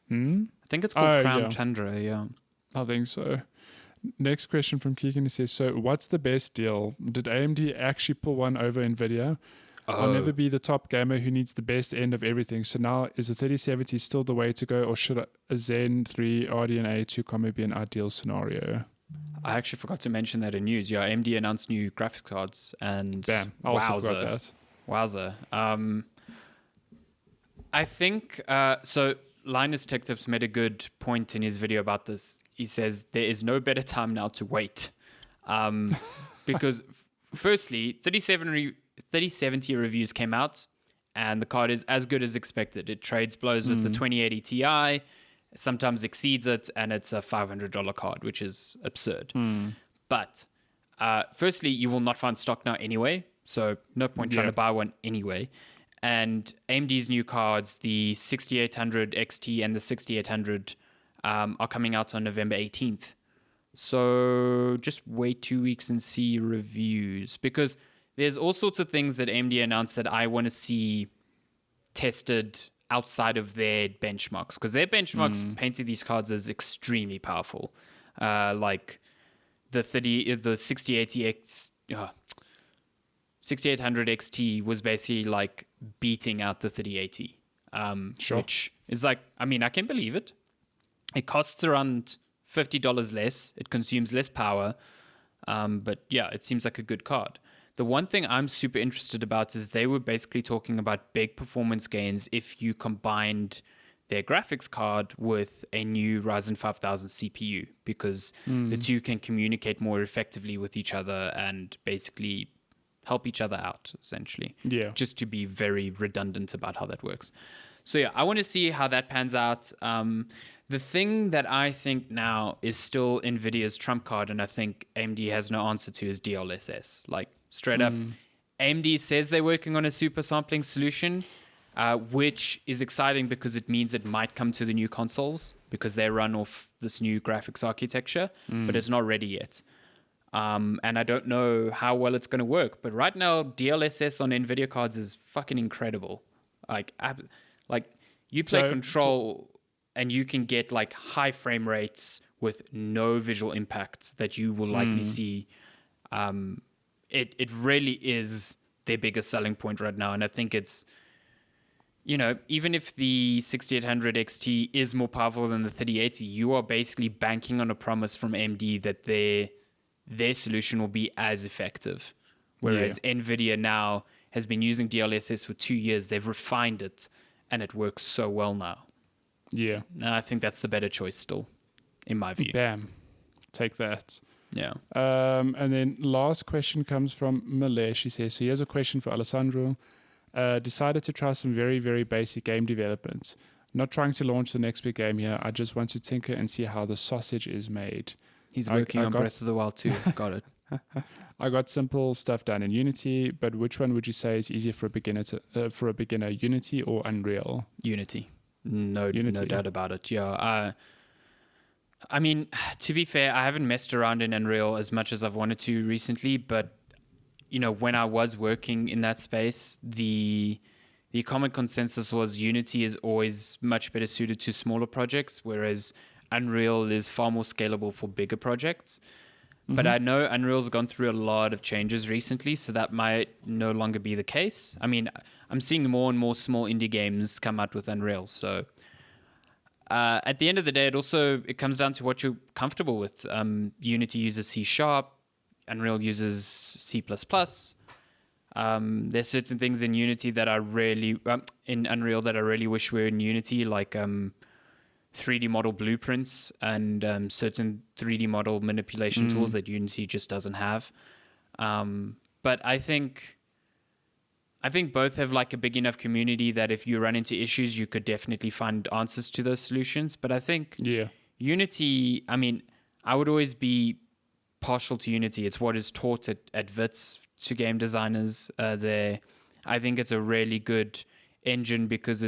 I think it's called Crown Tundra. Yeah, I think so. Next question from Keegan. He says, so what's the best deal? Did AMD actually pull one over NVIDIA? I'll never be the top gamer who needs the best end of everything. So now, is the 3070 still the way to go, or should a Zen 3 RDNA 2 combo be an ideal scenario? I actually forgot to mention that in news. Yeah, AMD announced new graphics cards, and damn, I also forgot that. Wowza. I think so. Linus Tech Tips made a good point in his video about this. He says there is no better time now to wait, because firstly, 3070 reviews came out, and the card is as good as expected. It trades blows with the 2080 Ti, sometimes exceeds it, and it's a $500 card, which is absurd. But firstly, you will not find stock now anyway, so no point trying to buy one anyway. And AMD's new cards, the 6800 XT and the 6800, are coming out on November 18th. So just wait 2 weeks and see reviews, because there's all sorts of things that AMD announced that I want to see tested outside of their benchmarks, because their benchmarks painted these cards as extremely powerful. Like the 6080X, 6800 XT was basically like beating out the 3080, which is like, I mean, I can believe it. It costs around $50 less. It consumes less power. But yeah, it seems like a good card. The one thing I'm super interested about is they were basically talking about big performance gains if you combined their graphics card with a new Ryzen 5000 CPU, because the two can communicate more effectively with each other and basically help each other out, essentially. Yeah. Just to be very redundant about how that works. So yeah, I want to see how that pans out. The thing that I think now is still NVIDIA's trump card, and I think AMD has no answer to, is DLSS. Like, straight up, AMD says they're working on a super sampling solution, which is exciting because it means it might come to the new consoles because they run off this new graphics architecture, but it's not ready yet. And I don't know how well it's going to work. But right now, DLSS on NVIDIA cards is fucking incredible. Like you play Control and you can get like high frame rates with no visual impact that you will likely see. It really is their biggest selling point right now. And I think it's, even if the 6800 XT is more powerful than the 3080, you are basically banking on a promise from AMD that their solution will be as effective. Whereas NVIDIA now has been using DLSS for 2 years. They've refined it, and it works so well now. Yeah. And I think that's the better choice still, in my view. Bam. Take that. Yeah. And then last question comes from Malay. She says, so here's a question for Alessandro. Decided to try some very, very basic game development. Not trying to launch the next big game here. I just want to tinker and see how the sausage is made. He's working on Breath of the Wild too. Got it. I got simple stuff done in Unity, but which one would you say is easier for a beginner, Unity or Unreal? Unity. No doubt about it. Yeah. I mean, to be fair, I haven't messed around in Unreal as much as I've wanted to recently, but when I was working in that space, the common consensus was Unity is always much better suited to smaller projects, whereas Unreal is far more scalable for bigger projects. But I know Unreal's gone through a lot of changes recently, so that might no longer be the case. I mean, I'm seeing more and more small indie games come out with Unreal. So at the end of the day, it comes down to what you're comfortable with. Unity uses C#, Unreal uses C++. There's certain things in Unity that I really in Unreal that I really wish were in Unity, like 3D model blueprints and certain 3D model manipulation tools that Unity just doesn't have. But I think both have like a big enough community that if you run into issues, you could definitely find answers to those solutions. But I think Unity, I mean, I would always be partial to Unity. It's what is taught at WITS to game designers there. I think it's a really good engine because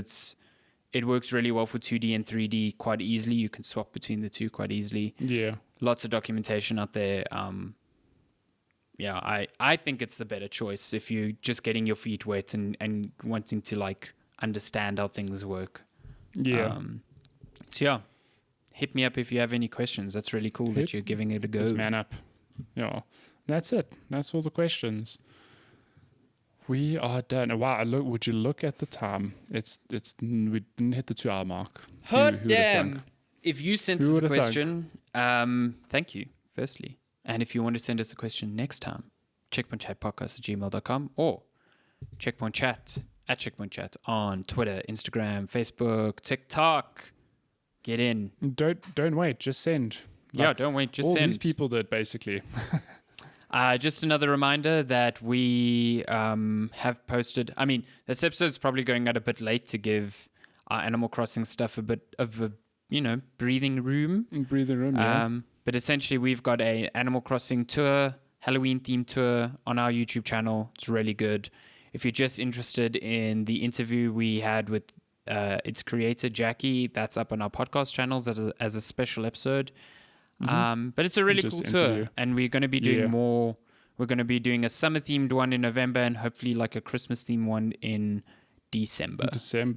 it works really well for 2D and 3D quite easily. You can swap between the two quite easily. Yeah. Lots of documentation out there. I think it's the better choice if you're just getting your feet wet and wanting to like understand how things work. Yeah. Hit me up if you have any questions. That's really cool that you're giving it a go. This man up. Yeah. That's it. That's all the questions. We are done. Wow, would you look at the time? We didn't hit the 2 hour mark. Hot damn. If you sent us a question, thank you, firstly. And if you want to send us a question next time, checkpointchatpodcast@gmail.com or checkpointchat @checkpointchat on Twitter, Instagram, Facebook, TikTok. Get in. Don't wait, just send. Don't wait, just all send. All these people did, basically. Just another reminder that we have posted. I mean, this episode's probably going out a bit late to give our Animal Crossing stuff a bit of a breathing room. Yeah. But essentially, we've got a Animal Crossing tour, Halloween themed tour on our YouTube channel. It's really good. If you're just interested in the interview we had with its creator, Jackie, that's up on our podcast channels as a special episode. But it's a really cool tour, and we're going to be doing more. We're going to be doing a summer themed one in November, and hopefully like a Christmas themed one in December.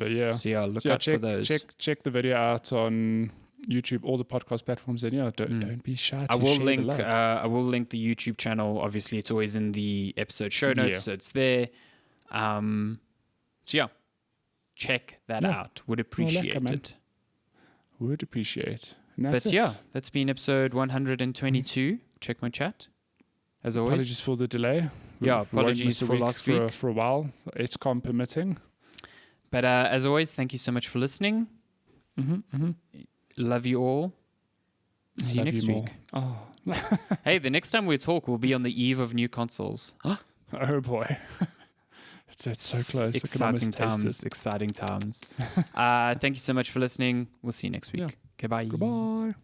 Yeah. So look out for those. Check the video out on YouTube, all the podcast platforms, and don't be shy. I will link the YouTube channel. Obviously, it's always in the episode show notes, so it's there. Check that out. Would appreciate it. Would appreciate. But that's been episode 122. Check my chat. As always. Apologies for the delay. Apologies for last week. For a while. It's permitting. But as always, thank you so much for listening. Love you all. See you next week. Oh. Hey, the next time we talk, we'll be on the eve of new consoles. Oh boy. It's so close. Exciting times. Thank you so much for listening. We'll see you next week. Okay, bye. Goodbye.